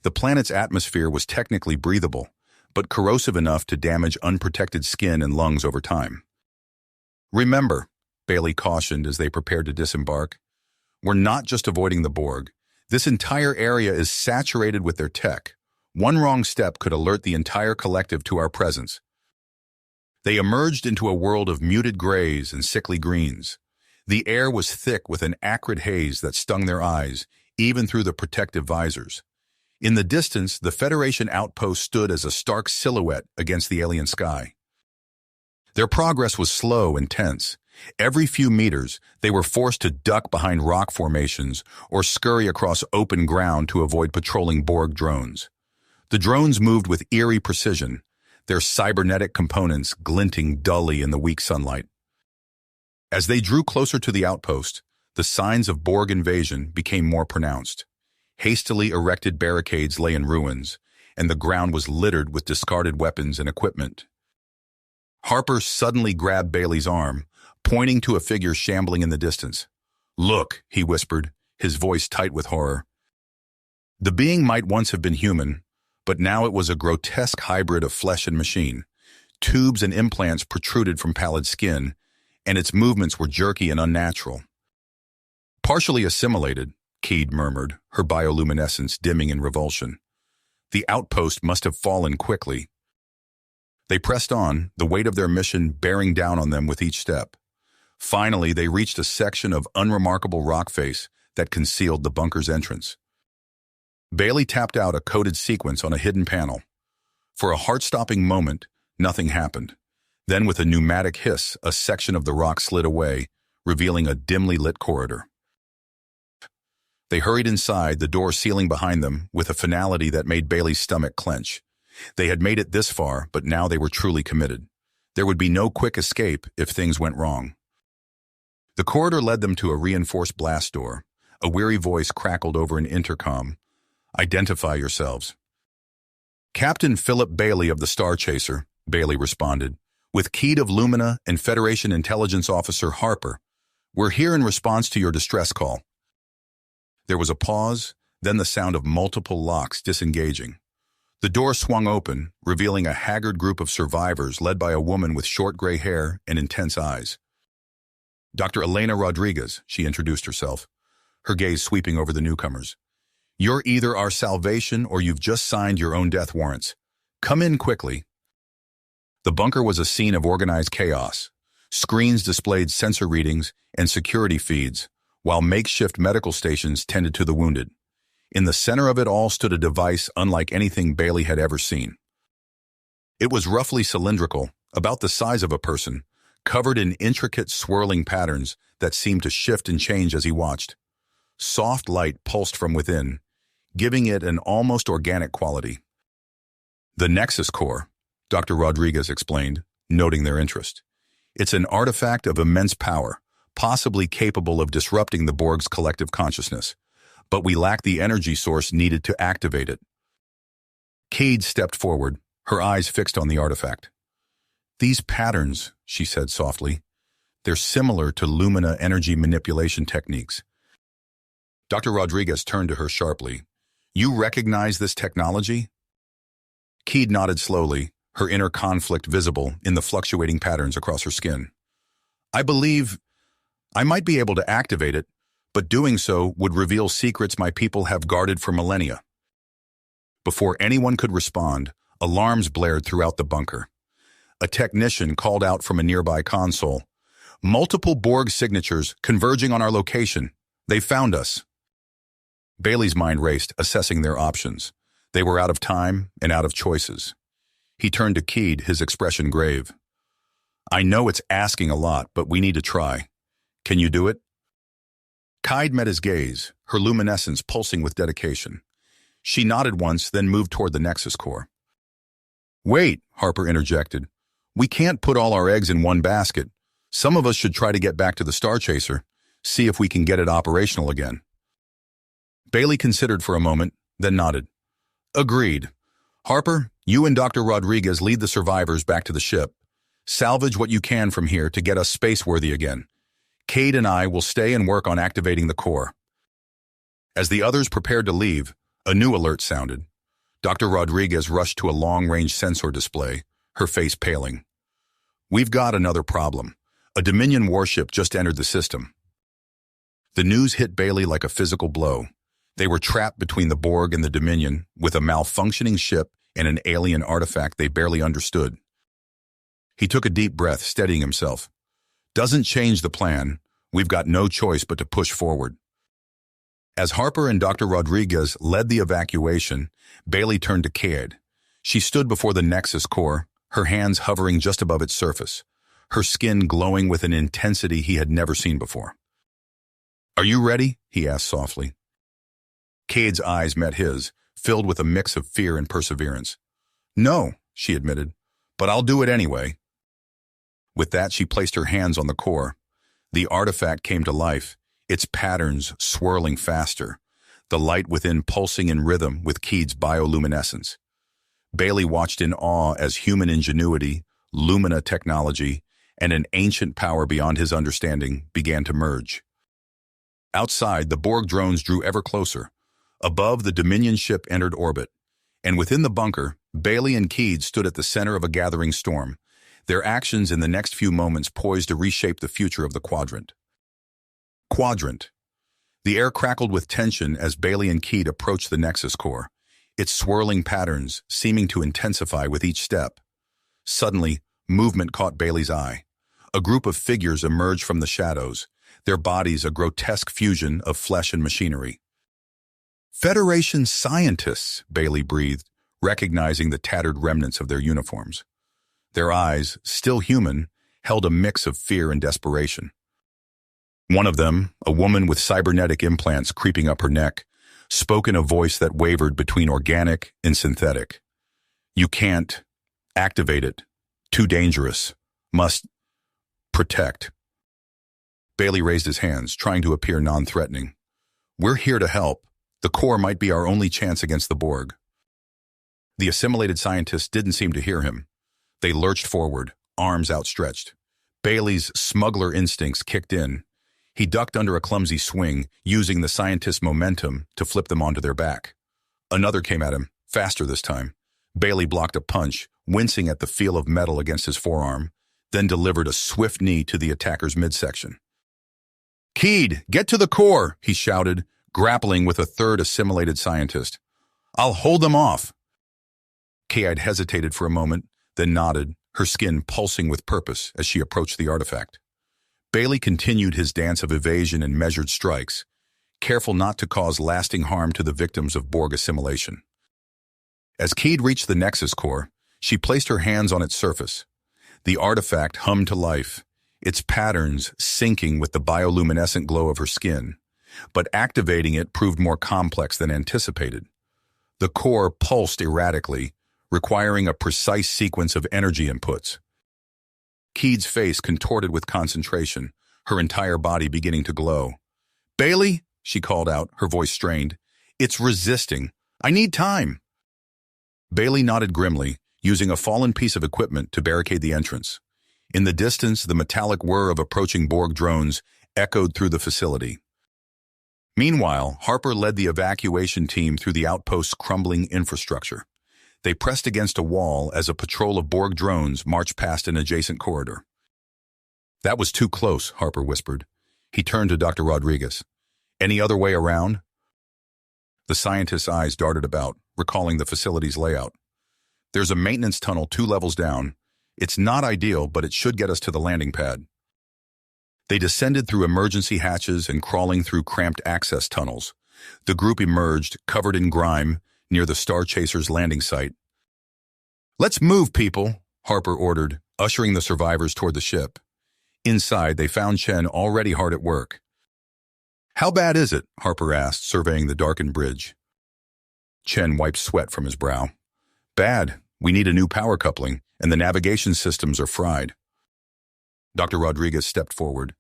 S1: The planet's atmosphere was technically breathable, but corrosive enough to damage unprotected skin and lungs over time. Remember, Bailey cautioned as they prepared to disembark, we're not just avoiding the Borg. This entire area is saturated with their tech. One wrong step could alert the entire collective to our presence. They emerged into a world of muted grays and sickly greens. The air was thick with an acrid haze that stung their eyes, even through the protective visors. In the distance, the Federation outpost stood as a stark silhouette against the alien sky. Their progress was slow and tense. Every few meters, they were forced to duck behind rock formations or scurry across open ground to avoid patrolling Borg drones. The drones moved with eerie precision, their cybernetic components glinting dully in the weak sunlight. As they drew closer to the outpost, the signs of Borg invasion became more pronounced. Hastily erected barricades lay in ruins, and the ground was littered with discarded weapons and equipment. Harper suddenly grabbed Bailey's arm, pointing to a figure shambling in the distance. Look, he whispered, his voice tight with horror. The being might once have been human, But now it was a grotesque hybrid of flesh and machine. Tubes and implants protruded from pallid skin, and its movements were jerky and unnatural. Partially assimilated, Keed murmured, her bioluminescence dimming in revulsion. The outpost must have fallen quickly. They pressed on, the weight of their mission bearing down on them with each step. Finally, they reached a section of unremarkable rock face that concealed the bunker's entrance. Bailey tapped out a coded sequence on a hidden panel. For a heart-stopping moment, nothing happened. Then, with a pneumatic hiss, a section of the rock slid away, revealing a dimly lit corridor. They hurried inside, the door sealing behind them with a finality that made Bailey's stomach clench. They had made it this far, but now they were truly committed. There would be no quick escape if things went wrong. The corridor led them to a reinforced blast door. A weary voice crackled over an intercom. "Identify yourselves." "Captain Philip Bailey of the Star Chaser," Bailey responded, "with Keed of Lumina and Federation Intelligence Officer Harper. We're here in response to your distress call." There was a pause, then the sound of multiple locks disengaging. The door swung open, revealing a haggard group of survivors led by a woman with short gray hair and intense eyes. "Dr. Elena Rodriguez," she introduced herself, her gaze sweeping over the newcomers. "You're either our salvation or you've just signed your own death warrants. Come in quickly." The bunker was a scene of organized chaos. Screens displayed sensor readings and security feeds, while makeshift medical stations tended to the wounded. In the center of it all stood a device unlike anything Bailey had ever seen. It was roughly cylindrical, about the size of a person, covered in intricate swirling patterns that seemed to shift and change as he watched. Soft light pulsed from within, giving it an almost organic quality. "The Nexus Core," Dr. Rodriguez explained, noting their interest. "It's an artifact of immense power, possibly capable of disrupting the Borg's collective consciousness, but we lack the energy source needed to activate it." Cade stepped forward, her eyes fixed on the artifact. "These patterns," she said softly, "they're similar to Lumina energy manipulation techniques." Dr. Rodriguez turned to her sharply. "You recognize this technology?" Cade nodded slowly, her inner conflict visible in the fluctuating patterns across her skin. "I believe I might be able to activate it, but doing so would reveal secrets my people have guarded for millennia." Before anyone could respond, alarms blared throughout the bunker. A technician called out from a nearby console. "Multiple Borg signatures converging on our location. They found us." Bailey's mind raced, assessing their options. They were out of time and out of choices. He turned to Keed, his expression grave. "I know it's asking a lot, but we need to try. Can you do it?" Keed met his gaze, her luminescence pulsing with dedication. She nodded once, then moved toward the Nexus Core. "Wait," Harper interjected. "We can't put all our eggs in one basket. Some of us should try to get back to the Star Chaser, see if we can get it operational again." Bailey considered for a moment, then nodded. "Agreed. Harper, you and Dr. Rodriguez lead the survivors back to the ship. Salvage what you can from here to get us space-worthy again. Cade and I will stay and work on activating the core." As the others prepared to leave, a new alert sounded. Dr. Rodriguez rushed to a long-range sensor display, her face paling. "We've got another problem. A Dominion warship just entered the system." The news hit Bailey like a physical blow. They were trapped between the Borg and the Dominion, with a malfunctioning ship and an alien artifact they barely understood. He took a deep breath, steadying himself. "Doesn't change the plan. We've got no choice but to push forward." As Harper and Dr. Rodriguez led the evacuation, Bailey turned to Cade. She stood before the Nexus Core, her hands hovering just above its surface, her skin glowing with an intensity he had never seen before. "Are you ready?" he asked softly. Cade's eyes met his, filled with a mix of fear and perseverance. "No," she admitted, "but I'll do it anyway." With that, she placed her hands on the core. The artifact came to life, its patterns swirling faster, the light within pulsing in rhythm with Cade's bioluminescence. Bailey watched in awe as human ingenuity, Lumina technology, and an ancient power beyond his understanding began to merge. Outside, the Borg drones drew ever closer. Above, the Dominion ship entered orbit, And within the bunker, Bailey and Keed stood at the center of a gathering storm, their actions in the next few moments poised to reshape the future of the quadrant. Quadrant. The air crackled with tension as Bailey and Keed approached the Nexus core, its swirling patterns seeming to intensify with each step. Suddenly, movement caught Bailey's eye. A group of figures emerged from the shadows, their bodies a grotesque fusion of flesh and machinery. Federation scientists, Bailey breathed, recognizing the tattered remnants of their uniforms. Their eyes, still human, held a mix of fear and desperation. One of them, a woman with cybernetic implants creeping up her neck, spoke in a voice that wavered between organic and synthetic. "You can't activate it. Too dangerous. Must protect." Bailey raised his hands, trying to appear non-threatening. "We're here to help. The core might be our only chance against the Borg." The assimilated scientists didn't seem to hear him. They lurched forward, arms outstretched. Bailey's smuggler instincts kicked in. He ducked under a clumsy swing, using the scientist's momentum to flip them onto their back. Another came at him, faster this time. Bailey blocked a punch, wincing at the feel of metal against his forearm, then delivered a swift knee to the attacker's midsection. "Keed, get to the core," he shouted, grappling with a third assimilated scientist. "I'll hold them off." Keed hesitated for a moment, then nodded, her skin pulsing with purpose as she approached the artifact. Bailey continued his dance of evasion and measured strikes, careful not to cause lasting harm to the victims of Borg assimilation. As Keed reached the Nexus core, she placed her hands on its surface. The artifact hummed to life, its patterns syncing with the bioluminescent glow of her skin, but activating it proved more complex than anticipated. The core pulsed erratically, requiring a precise sequence of energy inputs. Keed's face contorted with concentration, her entire body beginning to glow. "Bailey," she called out, her voice strained. "It's resisting. I need time." Bailey nodded grimly, using a fallen piece of equipment to barricade the entrance. In the distance, the metallic whir of approaching Borg drones echoed through the facility. Meanwhile, Harper led the evacuation team through the outpost's crumbling infrastructure. They pressed against a wall as a patrol of Borg drones marched past an adjacent corridor. "That was too close," Harper whispered. He turned to Dr. Rodriguez. "Any other way around?" The scientist's eyes darted about, recalling the facility's layout. "There's a maintenance tunnel 2 levels down. It's not ideal, but it should get us to the landing pad." They descended through emergency hatches and crawling through cramped access tunnels. The group emerged, covered in grime, near the Star Chaser's landing site. "Let's move, people," Harper ordered, ushering the survivors toward the ship. Inside, they found Chen already hard at work. "How bad is it?" Harper asked, surveying the darkened bridge. Chen wiped sweat from his brow. "Bad. We need a new power coupling, and the navigation systems are fried." Dr. Rodriguez stepped forward.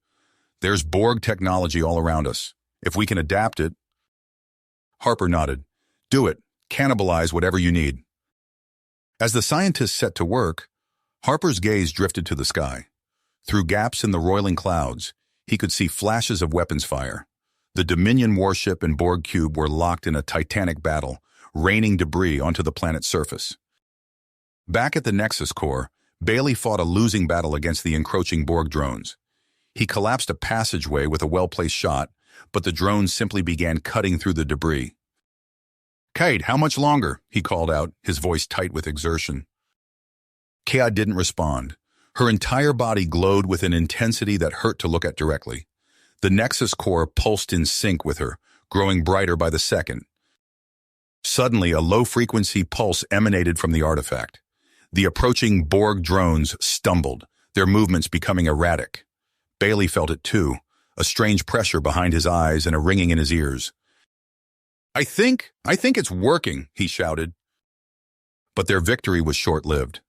S1: "There's Borg technology all around us. If we can adapt it..." Harper nodded. "Do it. Cannibalize whatever you need." As the scientists set to work, Harper's gaze drifted to the sky. Through gaps in the roiling clouds, he could see flashes of weapons fire. The Dominion warship and Borg cube were locked in a titanic battle, raining debris onto the planet's surface. Back at the Nexus core, Bailey fought a losing battle against the encroaching Borg drones. He collapsed a passageway with a well-placed shot, but the drones simply began cutting through the debris. "Kate, how much longer?" he called out, his voice tight with exertion. Kate didn't respond. Her entire body glowed with an intensity that hurt to look at directly. The Nexus core pulsed in sync with her, growing brighter by the second. Suddenly, a low-frequency pulse emanated from the artifact. The approaching Borg drones stumbled, their movements becoming erratic. Bailey felt it too, a strange pressure behind his eyes and a ringing in his ears. I think it's working," he shouted. But their victory was short-lived.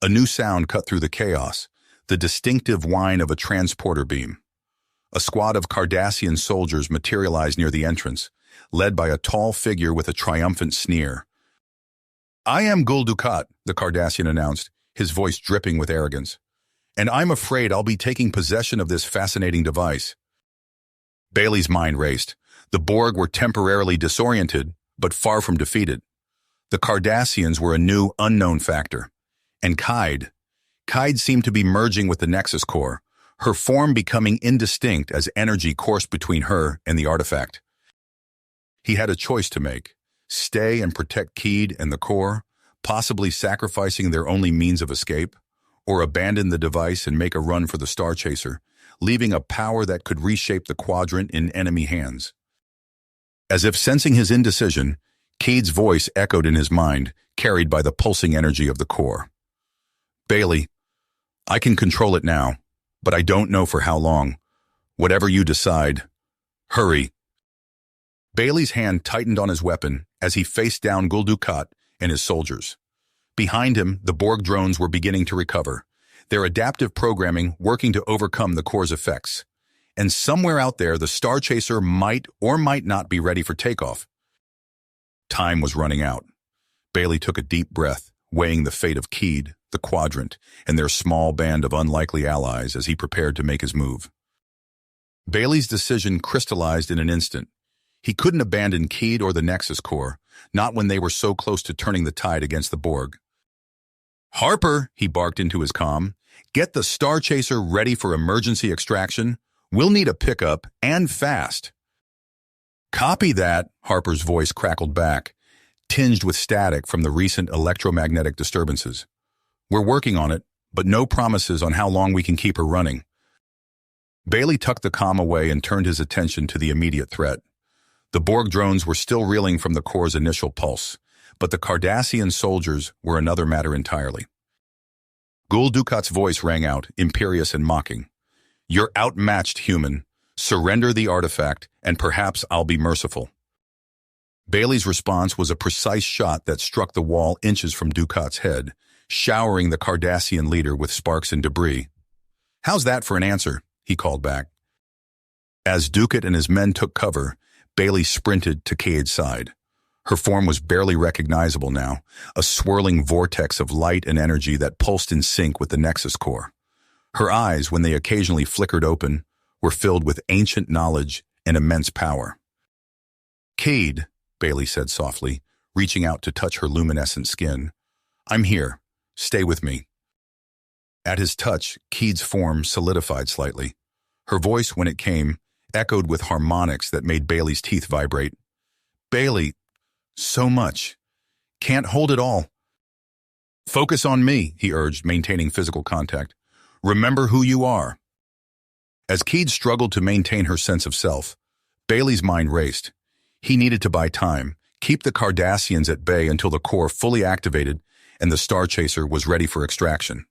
S1: A new sound cut through the chaos, the distinctive whine of a transporter beam. A squad of Cardassian soldiers materialized near the entrance, led by a tall figure with a triumphant sneer. "I am Gul Dukat," the Cardassian announced, his voice dripping with arrogance. "And I'm afraid I'll be taking possession of this fascinating device." Bailey's mind raced. The Borg were temporarily disoriented, but far from defeated. The Cardassians were a new, unknown factor. And Kaid seemed to be merging with the Nexus core, her form becoming indistinct as energy coursed between her and the artifact. He had a choice to make: stay and protect Kaid and the core, possibly sacrificing their only means of escape, or abandon the device and make a run for the Star Chaser, leaving a power that could reshape the quadrant in enemy hands. As if sensing his indecision, Kaid's voice echoed in his mind, carried by the pulsing energy of the core. "Bailey, I can control it now, but I don't know for how long. Whatever you decide, hurry." Bailey's hand tightened on his weapon as he faced down Gul Dukat and his soldiers. Behind him, the Borg drones were beginning to recover, their adaptive programming working to overcome the core's effects. And somewhere out there, the Star Chaser might or might not be ready for takeoff. Time was running out. Bailey took a deep breath, weighing the fate of Kaid, the quadrant, and their small band of unlikely allies as he prepared to make his move. Bailey's decision crystallized in an instant. He couldn't abandon Kaid or the Nexus core, not when they were so close to turning the tide against the Borg. "Harper," he barked into his comm, "get the Star Chaser ready for emergency extraction. We'll need a pickup, and fast." "Copy that," Harper's voice crackled back, tinged with static from the recent electromagnetic disturbances. "We're working on it, but no promises on how long we can keep her running." Bailey tucked the comm away and turned his attention to the immediate threat. The Borg drones were still reeling from the core's initial pulse, but the Cardassian soldiers were another matter entirely. Gul Dukat's voice rang out, imperious and mocking. "You're outmatched, human. Surrender the artifact, and perhaps I'll be merciful." Bailey's response was a precise shot that struck the wall inches from Dukat's head, showering the Cardassian leader with sparks and debris. "How's that for an answer?" he called back. As Dukat and his men took cover, Bailey sprinted to Kaid's side. Her form was barely recognizable now, a swirling vortex of light and energy that pulsed in sync with the Nexus core. Her eyes, when they occasionally flickered open, were filled with ancient knowledge and immense power. "Kaid," Bailey said softly, reaching out to touch her luminescent skin. "I'm here. Stay with me." At his touch, Kaid's form solidified slightly. Her voice, when it came, echoed with harmonics that made Bailey's teeth vibrate. "Bailey, so much. Can't hold it all." "Focus on me," he urged, maintaining physical contact. "Remember who you are." As Kaid struggled to maintain her sense of self, Bailey's mind raced. He needed to buy time, keep the Cardassians at bay until the core fully activated and the Star Chaser was ready for extraction.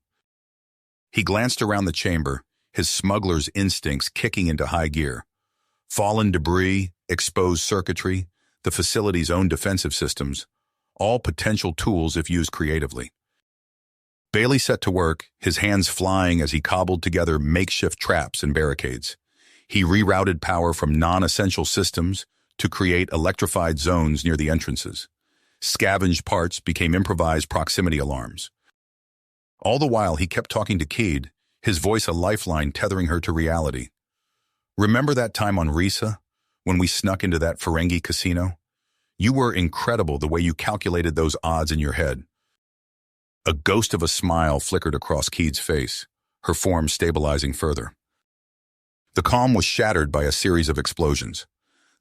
S1: He glanced around the chamber, his smuggler's instincts kicking into high gear. Fallen debris, exposed circuitry, the facility's own defensive systems, all potential tools if used creatively. Bailey set to work, his hands flying as he cobbled together makeshift traps and barricades. He rerouted power from non-essential systems to create electrified zones near the entrances. Scavenged parts became improvised proximity alarms. All the while, he kept talking to Kaid, his voice a lifeline tethering her to reality. "Remember that time on Risa, when we snuck into that Ferengi casino? You were incredible the way you calculated those odds in your head." A ghost of a smile flickered across Kaid's face, her form stabilizing further. The calm was shattered by a series of explosions.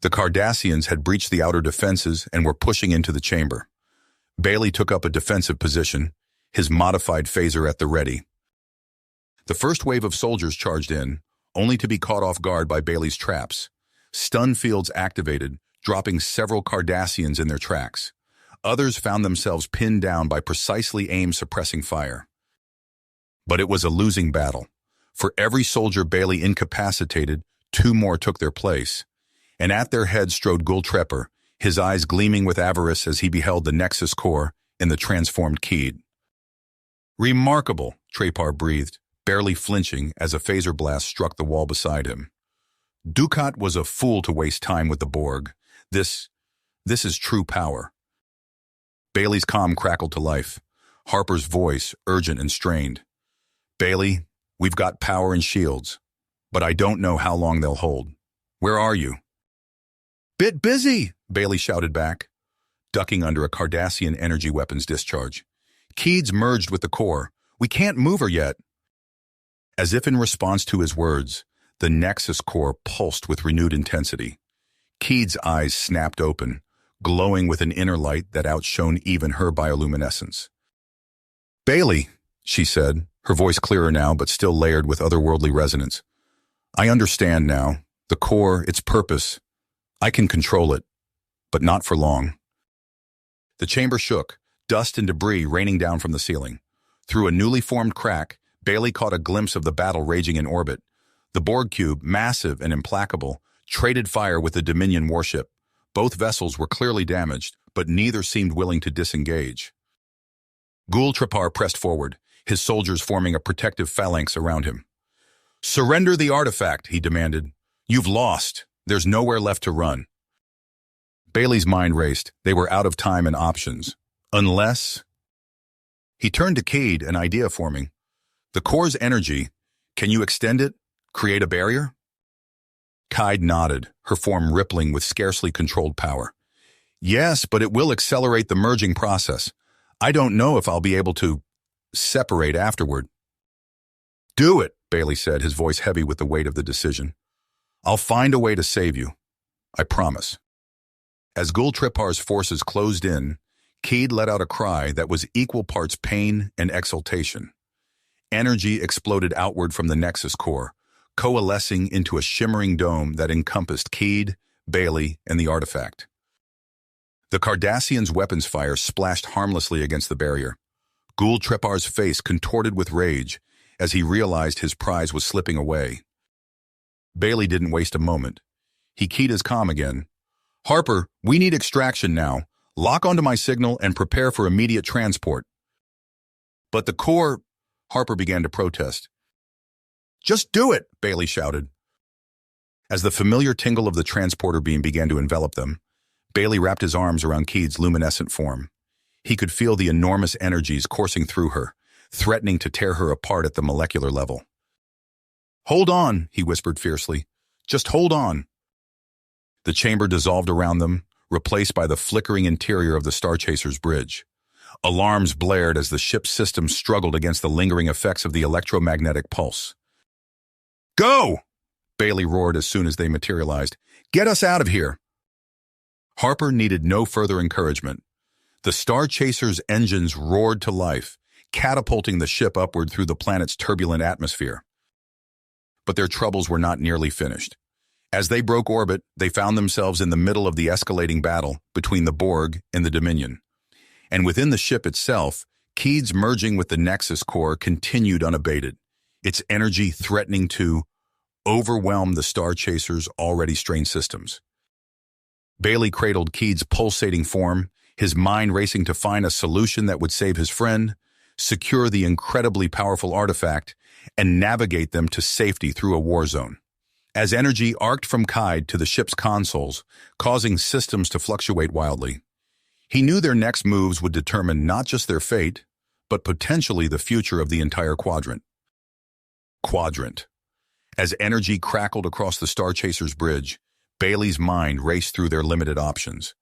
S1: The Cardassians had breached the outer defenses and were pushing into the chamber. Bailey took up a defensive position, his modified phaser at the ready. The first wave of soldiers charged in, only to be caught off guard by Bailey's traps. Stun fields activated, dropping several Cardassians in their tracks. Others found themselves pinned down by precisely aimed suppressing fire. But it was a losing battle. For every soldier Bailey incapacitated, 2 more took their place. And at their head strode Gul Trepper, his eyes gleaming with avarice as he beheld the Nexus core in the transformed Kaid. "Remarkable," Trepar breathed, barely flinching as a phaser blast struck the wall beside him. "Dukat was a fool to waste time with the Borg. This is true power." Bailey's comm crackled to life, Harper's voice urgent and strained. "Bailey, we've got power and shields, but I don't know how long they'll hold. Where are you?" "Bit busy," Bailey shouted back. ducking under a Cardassian energy weapons discharge. Keeds merged with the core. We can't move her yet. As if in response to his words, the Nexus core pulsed with renewed intensity. Keed's eyes snapped open, glowing with an inner light that outshone even her bioluminescence. "Bailey," she said, her voice clearer now but still layered with otherworldly resonance. "I understand now. The core, its purpose. I can control it, but not for long." The chamber shook, dust and debris raining down from the ceiling. Through a newly formed crack, Bailey caught a glimpse of the battle raging in orbit. The Borg cube, massive and implacable, traded fire with the Dominion warship. Both vessels were clearly damaged, but neither seemed willing to disengage. Gul Trapar pressed forward, his soldiers forming a protective phalanx around him. "Surrender the artifact," he demanded. "You've lost. There's nowhere left to run." Bailey's mind raced. They were out of time and options. Unless... He turned to Cade, an idea forming. "The core's energy, can you extend it? Create a barrier?" Cade nodded, her form rippling with scarcely controlled power. "Yes, but it will accelerate the merging process. I don't know if I'll be able to separate afterward." "Do it," Bailey said, his voice heavy with the weight of the decision. "I'll find a way to save you. I promise." As Gul Tripar's forces closed in, Cade let out a cry that was equal parts pain and exultation. Energy exploded outward from the Nexus core, coalescing into a shimmering dome that encompassed Cade, Bailey, and the artifact. The Cardassians' weapons fire splashed harmlessly against the barrier. Gul Tripar's face contorted with rage as he realized his prize was slipping away. Bailey didn't waste a moment. He keyed his comm again. "Harper, we need extraction now. Lock onto my signal and prepare for immediate transport." "But the core..." Harper began to protest. "Just do it," Bailey shouted. As the familiar tingle of the transporter beam began to envelop them, Bailey wrapped his arms around Keed's luminescent form. He could feel the enormous energies coursing through her, threatening to tear her apart at the molecular level. "Hold on," he whispered fiercely. "Just hold on." The chamber dissolved around them, replaced by the flickering interior of the Star Chaser's bridge. Alarms blared as the ship's system struggled against the lingering effects of the electromagnetic pulse. "Go!" Bailey roared as soon as they materialized. "Get us out of here!" Harper needed no further encouragement. The Star Chaser's engines roared to life, catapulting the ship upward through the planet's turbulent atmosphere. But their troubles were not nearly finished. As they broke orbit, they found themselves in the middle of the escalating battle between the Borg and the Dominion. And within the ship itself, Keed's merging with the Nexus core continued unabated, its energy threatening to overwhelm the Star Chaser's already strained systems. Bailey cradled Keed's pulsating form, his mind racing to find a solution that would save his friend, secure the incredibly powerful artifact, and navigate them to safety through a war zone. As energy arced from Cade to the ship's consoles, causing systems to fluctuate wildly, he knew their next moves would determine not just their fate, but potentially the future of the entire quadrant. As energy crackled across the Star Chaser's bridge, Bailey's mind raced through their limited options.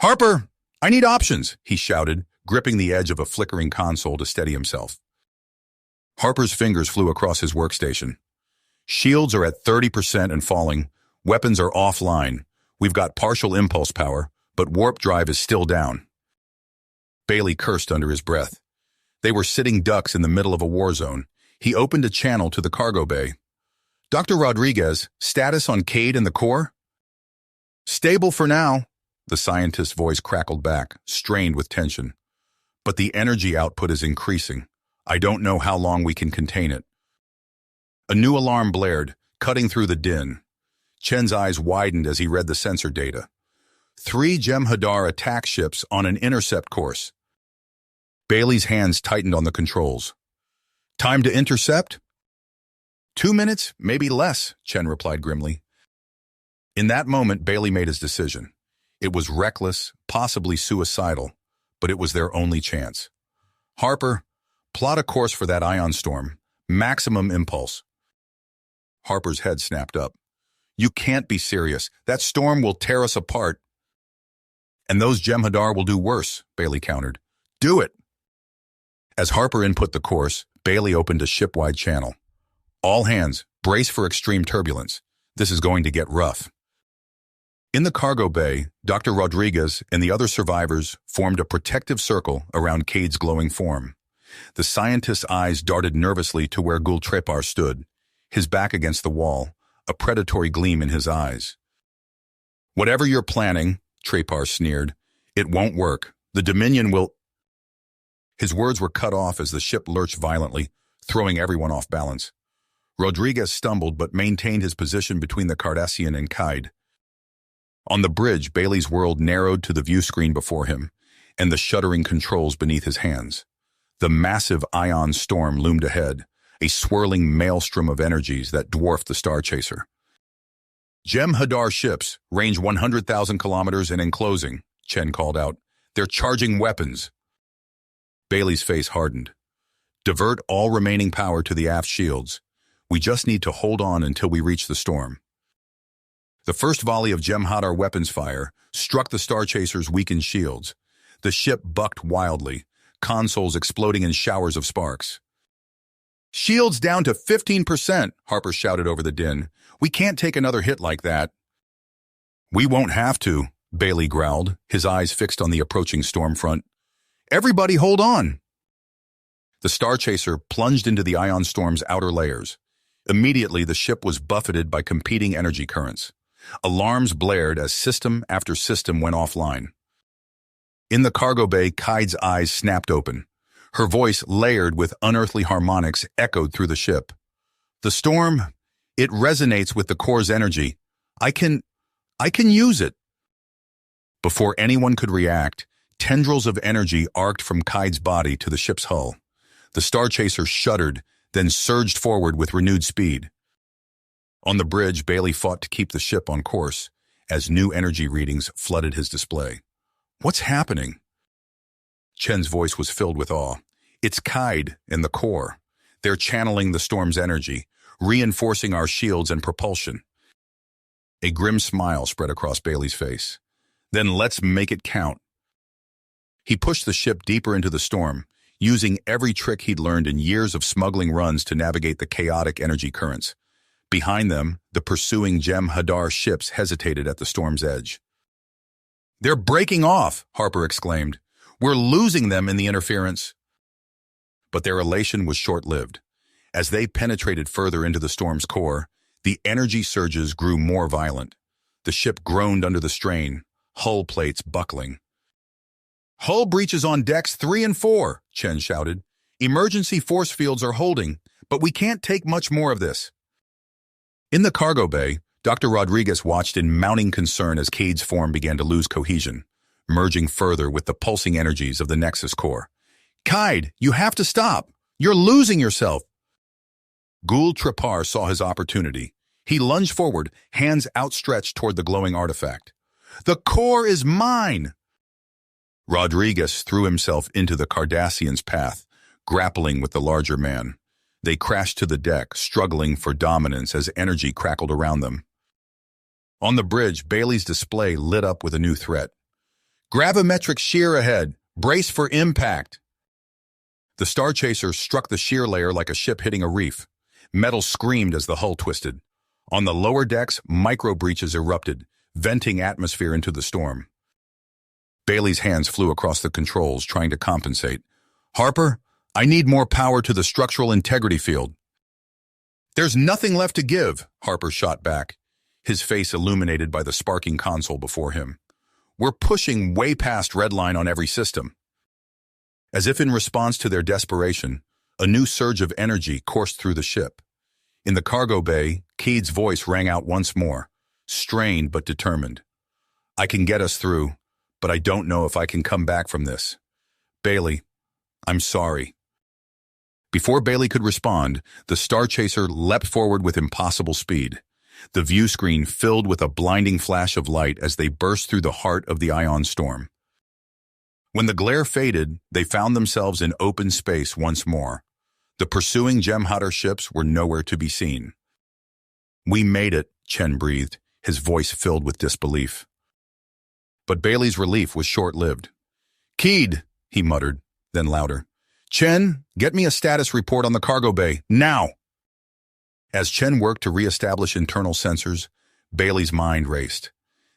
S1: "Harper, I need options," he shouted, gripping the edge of a flickering console to steady himself. Harper's fingers flew across his workstation. "Shields are at 30% and falling. Weapons are offline. We've got partial impulse power, but warp drive is still down." Bailey cursed under his breath. They were sitting ducks in the middle of a war zone. He opened a channel to the cargo bay. "Dr. Rodriguez, status on Cade and the core?" "Stable for now," the scientist's voice crackled back, strained with tension. "But the energy output is increasing. I don't know how long we can contain it." A new alarm blared, cutting through the din. Chen's eyes widened as he read the sensor data. 3 Jem'Hadar attack ships on an intercept course. Bailey's hands tightened on the controls. "Time to intercept?" 2 minutes, maybe less, Chen replied grimly. In that moment, Bailey made his decision. It was reckless, possibly suicidal, but it was their only chance. "Harper, plot a course for that ion storm. Maximum impulse." Harper's head snapped up. "You can't be serious. That storm will tear us apart." And those Jem'Hadar will do worse, Bailey countered. Do it! As Harper input the course, Bailey opened a ship-wide channel. All hands, brace for extreme turbulence. This is going to get rough. In the cargo bay, Dr. Rodriguez and the other survivors formed a protective circle around Cade's glowing form. The scientist's eyes darted nervously to where Gul Trepar stood, his back against the wall, a predatory gleam in his eyes. Whatever you're planning, Trepar sneered, it won't work. The Dominion will... His words were cut off as the ship lurched violently, throwing everyone off balance. Rodriguez stumbled but maintained his position between the Cardassian and Caide. On the bridge, Bailey's world narrowed to the view screen before him, and the shuddering controls beneath his hands. The massive ion storm loomed ahead, a swirling maelstrom of energies that dwarfed the Star Chaser. Jem'Hadar ships, range 100,000 kilometers and enclosing, Chen called out. They're charging weapons. Bailey's face hardened. Divert all remaining power to the aft shields. We just need to hold on until we reach the storm. The first volley of Jem'Hadar weapons fire struck the Star Chaser's weakened shields. The ship bucked wildly, consoles exploding in showers of sparks. Shields down to 15%, Harper shouted over the din. We can't take another hit like that. We won't have to, Bailey growled, his eyes fixed on the approaching storm front. Everybody hold on! The Star Chaser plunged into the ion storm's outer layers. Immediately, the ship was buffeted by competing energy currents. Alarms blared as system after system went offline. In the cargo bay, Caide's eyes snapped open. Her voice, layered with unearthly harmonics, echoed through the ship. The storm, it resonates with the core's energy. I can use it. Before anyone could react, tendrils of energy arced from Caide's body to the ship's hull. The Star Chaser shuddered, then surged forward with renewed speed. On the bridge, Bailey fought to keep the ship on course as new energy readings flooded his display. What's happening? Chen's voice was filled with awe. It's Caide and the core. They're channeling the storm's energy, reinforcing our shields and propulsion. A grim smile spread across Bailey's face. Then let's make it count. He pushed the ship deeper into the storm, using every trick he'd learned in years of smuggling runs to navigate the chaotic energy currents. Behind them, the pursuing Jem'Hadar ships hesitated at the storm's edge. They're breaking off, Harper exclaimed. We're losing them in the interference. But their elation was short-lived. As they penetrated further into the storm's core, the energy surges grew more violent. The ship groaned under the strain, hull plates buckling. Hull breaches on decks 3 and 4, Chen shouted. Emergency force fields are holding, but we can't take much more of this. In the cargo bay, Dr. Rodriguez watched in mounting concern as Cade's form began to lose cohesion, merging further with the pulsing energies of the Nexus core. Caide, you have to stop! You're losing yourself! Gul Trepar saw his opportunity. He lunged forward, hands outstretched toward the glowing artifact. The core is mine! Rodriguez threw himself into the Cardassian's path, grappling with the larger man. They crashed to the deck, struggling for dominance as energy crackled around them. On the bridge, Bailey's display lit up with a new threat. Gravimetric shear ahead. Brace for impact. The Star Chaser struck the shear layer like a ship hitting a reef. Metal screamed as the hull twisted. On the lower decks, micro-breaches erupted, venting atmosphere into the storm. Bailey's hands flew across the controls, trying to compensate. Harper, I need more power to the structural integrity field. There's nothing left to give, Harper shot back, his face illuminated by the sparking console before him. We're pushing way past redline on every system. As if in response to their desperation, a new surge of energy coursed through the ship. In the cargo bay, Cade's voice rang out once more, strained but determined. I can get us through, but I don't know if I can come back from this. Bailey, I'm sorry. Before Bailey could respond, the Star Chaser leapt forward with impossible speed. The view screen filled with a blinding flash of light as they burst through the heart of the ion storm. When the glare faded, they found themselves in open space once more. The pursuing Jem'Hadar ships were nowhere to be seen. We made it, Chen breathed, his voice filled with disbelief. But Bailey's relief was short-lived. "Keed," he muttered, then louder. "Chen, get me a status report on the cargo bay, now!" As Chen worked to re-establish internal sensors, Bailey's mind raced.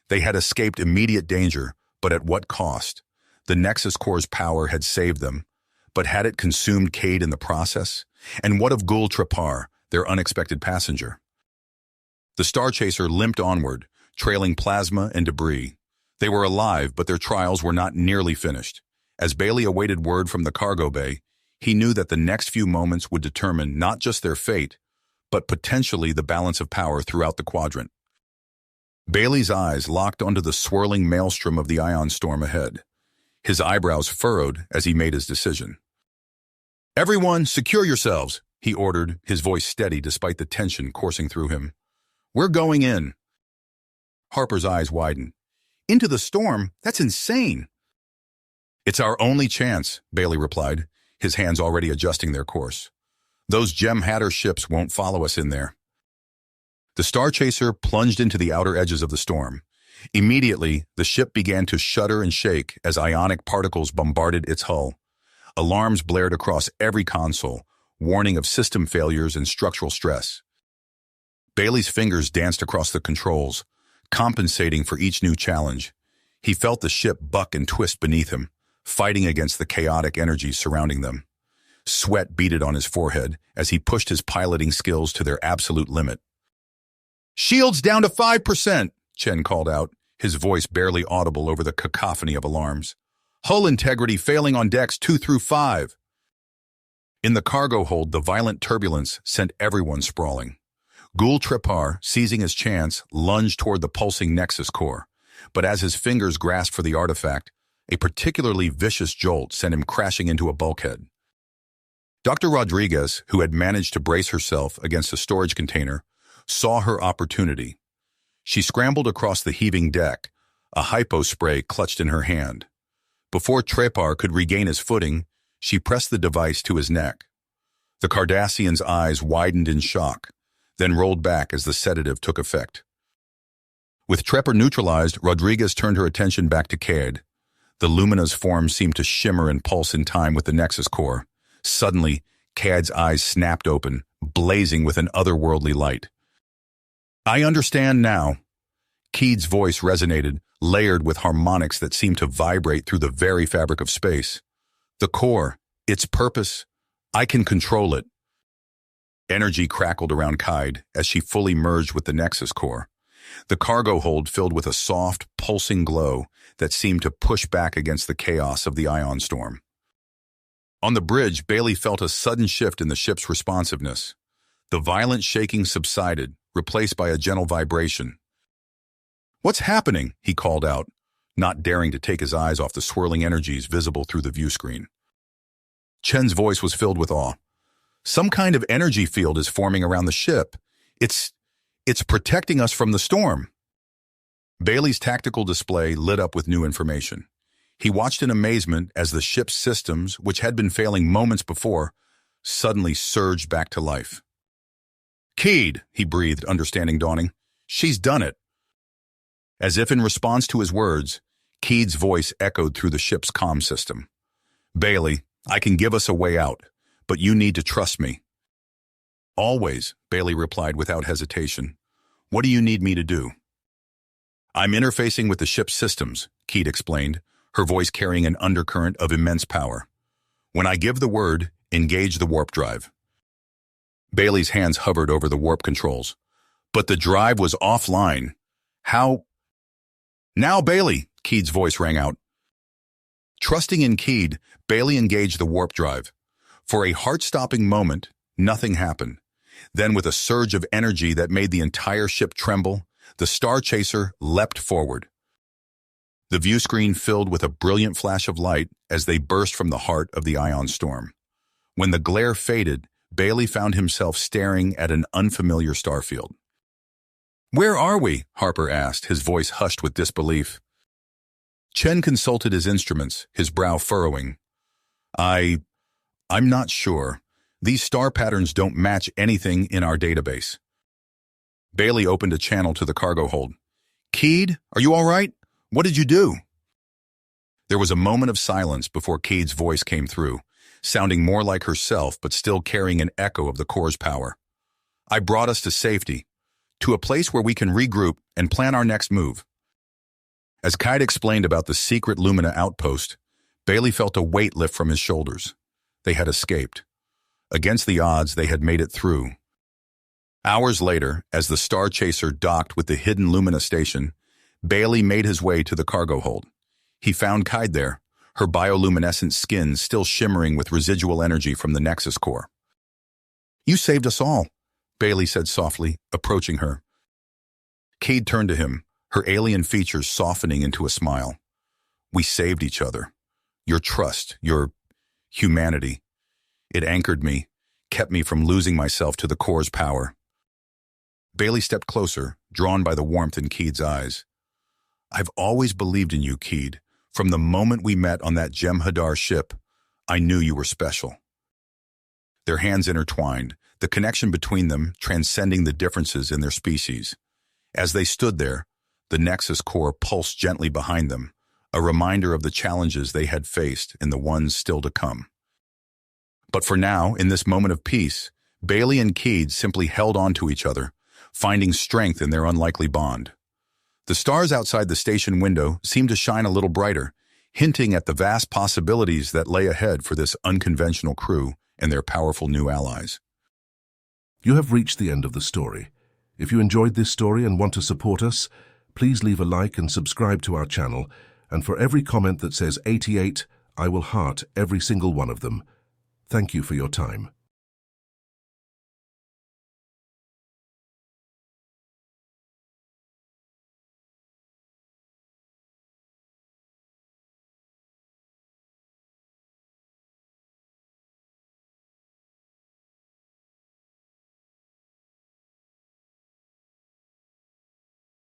S1: They had escaped immediate danger, but at what cost? The Nexus Core's power had saved them, but had it consumed Cade in the process? And what of Gul Trepar, their unexpected passenger? The Star Chaser limped onward, trailing plasma and debris. They were alive, but their trials were not nearly finished. As Bailey awaited word from the cargo bay, he knew that the next few moments would determine not just their fate, but potentially the balance of power throughout the quadrant. Bailey's eyes locked onto the swirling maelstrom of the ion storm ahead. His eyebrows furrowed as he made his decision. "Everyone, secure yourselves," he ordered, his voice steady despite the tension coursing through him. "We're going in." Harper's eyes widened. "Into the storm? That's insane." "It's our only chance," Bailey replied, his hands already adjusting their course. "Those Gem Hatter ships won't follow us in there." The Star Chaser plunged into the outer edges of the storm. Immediately, the ship began to shudder and shake as ionic particles bombarded its hull. Alarms blared across every console, warning of system failures and structural stress. Bailey's fingers danced across the controls, compensating for each new challenge. He felt the ship buck and twist beneath him, fighting against the chaotic energies surrounding them. Sweat beaded on his forehead as he pushed his piloting skills to their absolute limit. "Shields down to 5%, Chen called out, his voice barely audible over the cacophony of alarms. "Hull integrity failing on decks 2 through 5. In the cargo hold, the violent turbulence sent everyone sprawling. Gul Trepar, seizing his chance, lunged toward the pulsing Nexus core, but as his fingers grasped for the artifact, a particularly vicious jolt sent him crashing into a bulkhead. Dr. Rodriguez, who had managed to brace herself against a storage container, saw her opportunity. She scrambled across the heaving deck, a hypo spray clutched in her hand. Before Trepar could regain his footing, she pressed the device to his neck. The Cardassian's eyes widened in shock, then rolled back as the sedative took effect. With Trepar neutralized, Rodriguez turned her attention back to Cade. The Lumina's form seemed to shimmer and pulse in time with the Nexus core. Suddenly, Cade's eyes snapped open, blazing with an otherworldly light. "I understand now." Cade's voice resonated, layered with harmonics that seemed to vibrate through the very fabric of space. "The core, its purpose, I can control it." Energy crackled around Cade as she fully merged with the Nexus core. The cargo hold filled with a soft, pulsing glow that seemed to push back against the chaos of the ion storm. On the bridge, Bailey felt a sudden shift in the ship's responsiveness. The violent shaking subsided, replaced by a gentle vibration. "What's happening?" he called out, not daring to take his eyes off the swirling energies visible through the view screen. Chen's voice was filled with awe. "Some kind of energy field is forming around the ship. It's protecting us from the storm." Bailey's tactical display lit up with new information. He watched in amazement as the ship's systems, which had been failing moments before, suddenly surged back to life. "Cade," he breathed, understanding dawning. "She's done it." As if in response to his words, Cade's voice echoed through the ship's comm system. "Bailey, I can give us a way out, but you need to trust me." "Always," Bailey replied without hesitation. "What do you need me to do?" "I'm interfacing with the ship's systems," Cade explained, her voice carrying an undercurrent of immense power. "When I give the word, engage the warp drive." Bailey's hands hovered over the warp controls. "But the drive was offline. How?" "Now, Bailey," Cade's voice rang out. Trusting in Cade, Bailey engaged the warp drive. For a heart-stopping moment, nothing happened. Then, with a surge of energy that made the entire ship tremble, the Star Chaser leapt forward. The view screen filled with a brilliant flash of light as they burst from the heart of the ion storm. When the glare faded, Bailey found himself staring at an unfamiliar starfield. "Where are we?" Harper asked, his voice hushed with disbelief. Chen consulted his instruments, his brow furrowing. I'm not sure. These star patterns don't match anything in our database." Bailey opened a channel to the cargo hold. "Cade, are you all right? What did you do?" There was a moment of silence before Cade's voice came through, sounding more like herself but still carrying an echo of the core's power. "I brought us to safety, to a place where we can regroup and plan our next move." As Cade explained about the secret Lumina outpost, Bailey felt a weight lift from his shoulders. They had escaped. Against the odds, they had made it through. Hours later, as the Star Chaser docked with the hidden Lumina station, Bailey made his way to the cargo hold. He found Cade there, her bioluminescent skin still shimmering with residual energy from the Nexus core. "You saved us all," Bailey said softly, approaching her. Cade turned to him, her alien features softening into a smile. "We saved each other. Your trust, your humanity. It anchored me, kept me from losing myself to the core's power." Bailey stepped closer, drawn by the warmth in Cade's eyes. "I've always believed in you, Cade. From the moment we met on that Jem'Hadar ship, I knew you were special." Their hands intertwined, the connection between them transcending the differences in their species. As they stood there, the Nexus core pulsed gently behind them, a reminder of the challenges they had faced and the ones still to come. But for now, in this moment of peace, Bailey and Cade simply held on to each other, finding strength in their unlikely bond. The stars outside the station window seemed to shine a little brighter, hinting at the vast possibilities that lay ahead for this unconventional crew and their powerful new allies.
S2: You have reached the end of the story. If you enjoyed this story and want to support us, please leave a like and subscribe to our channel, and for every comment that says 88, I will heart every single one of them. Thank you for your time.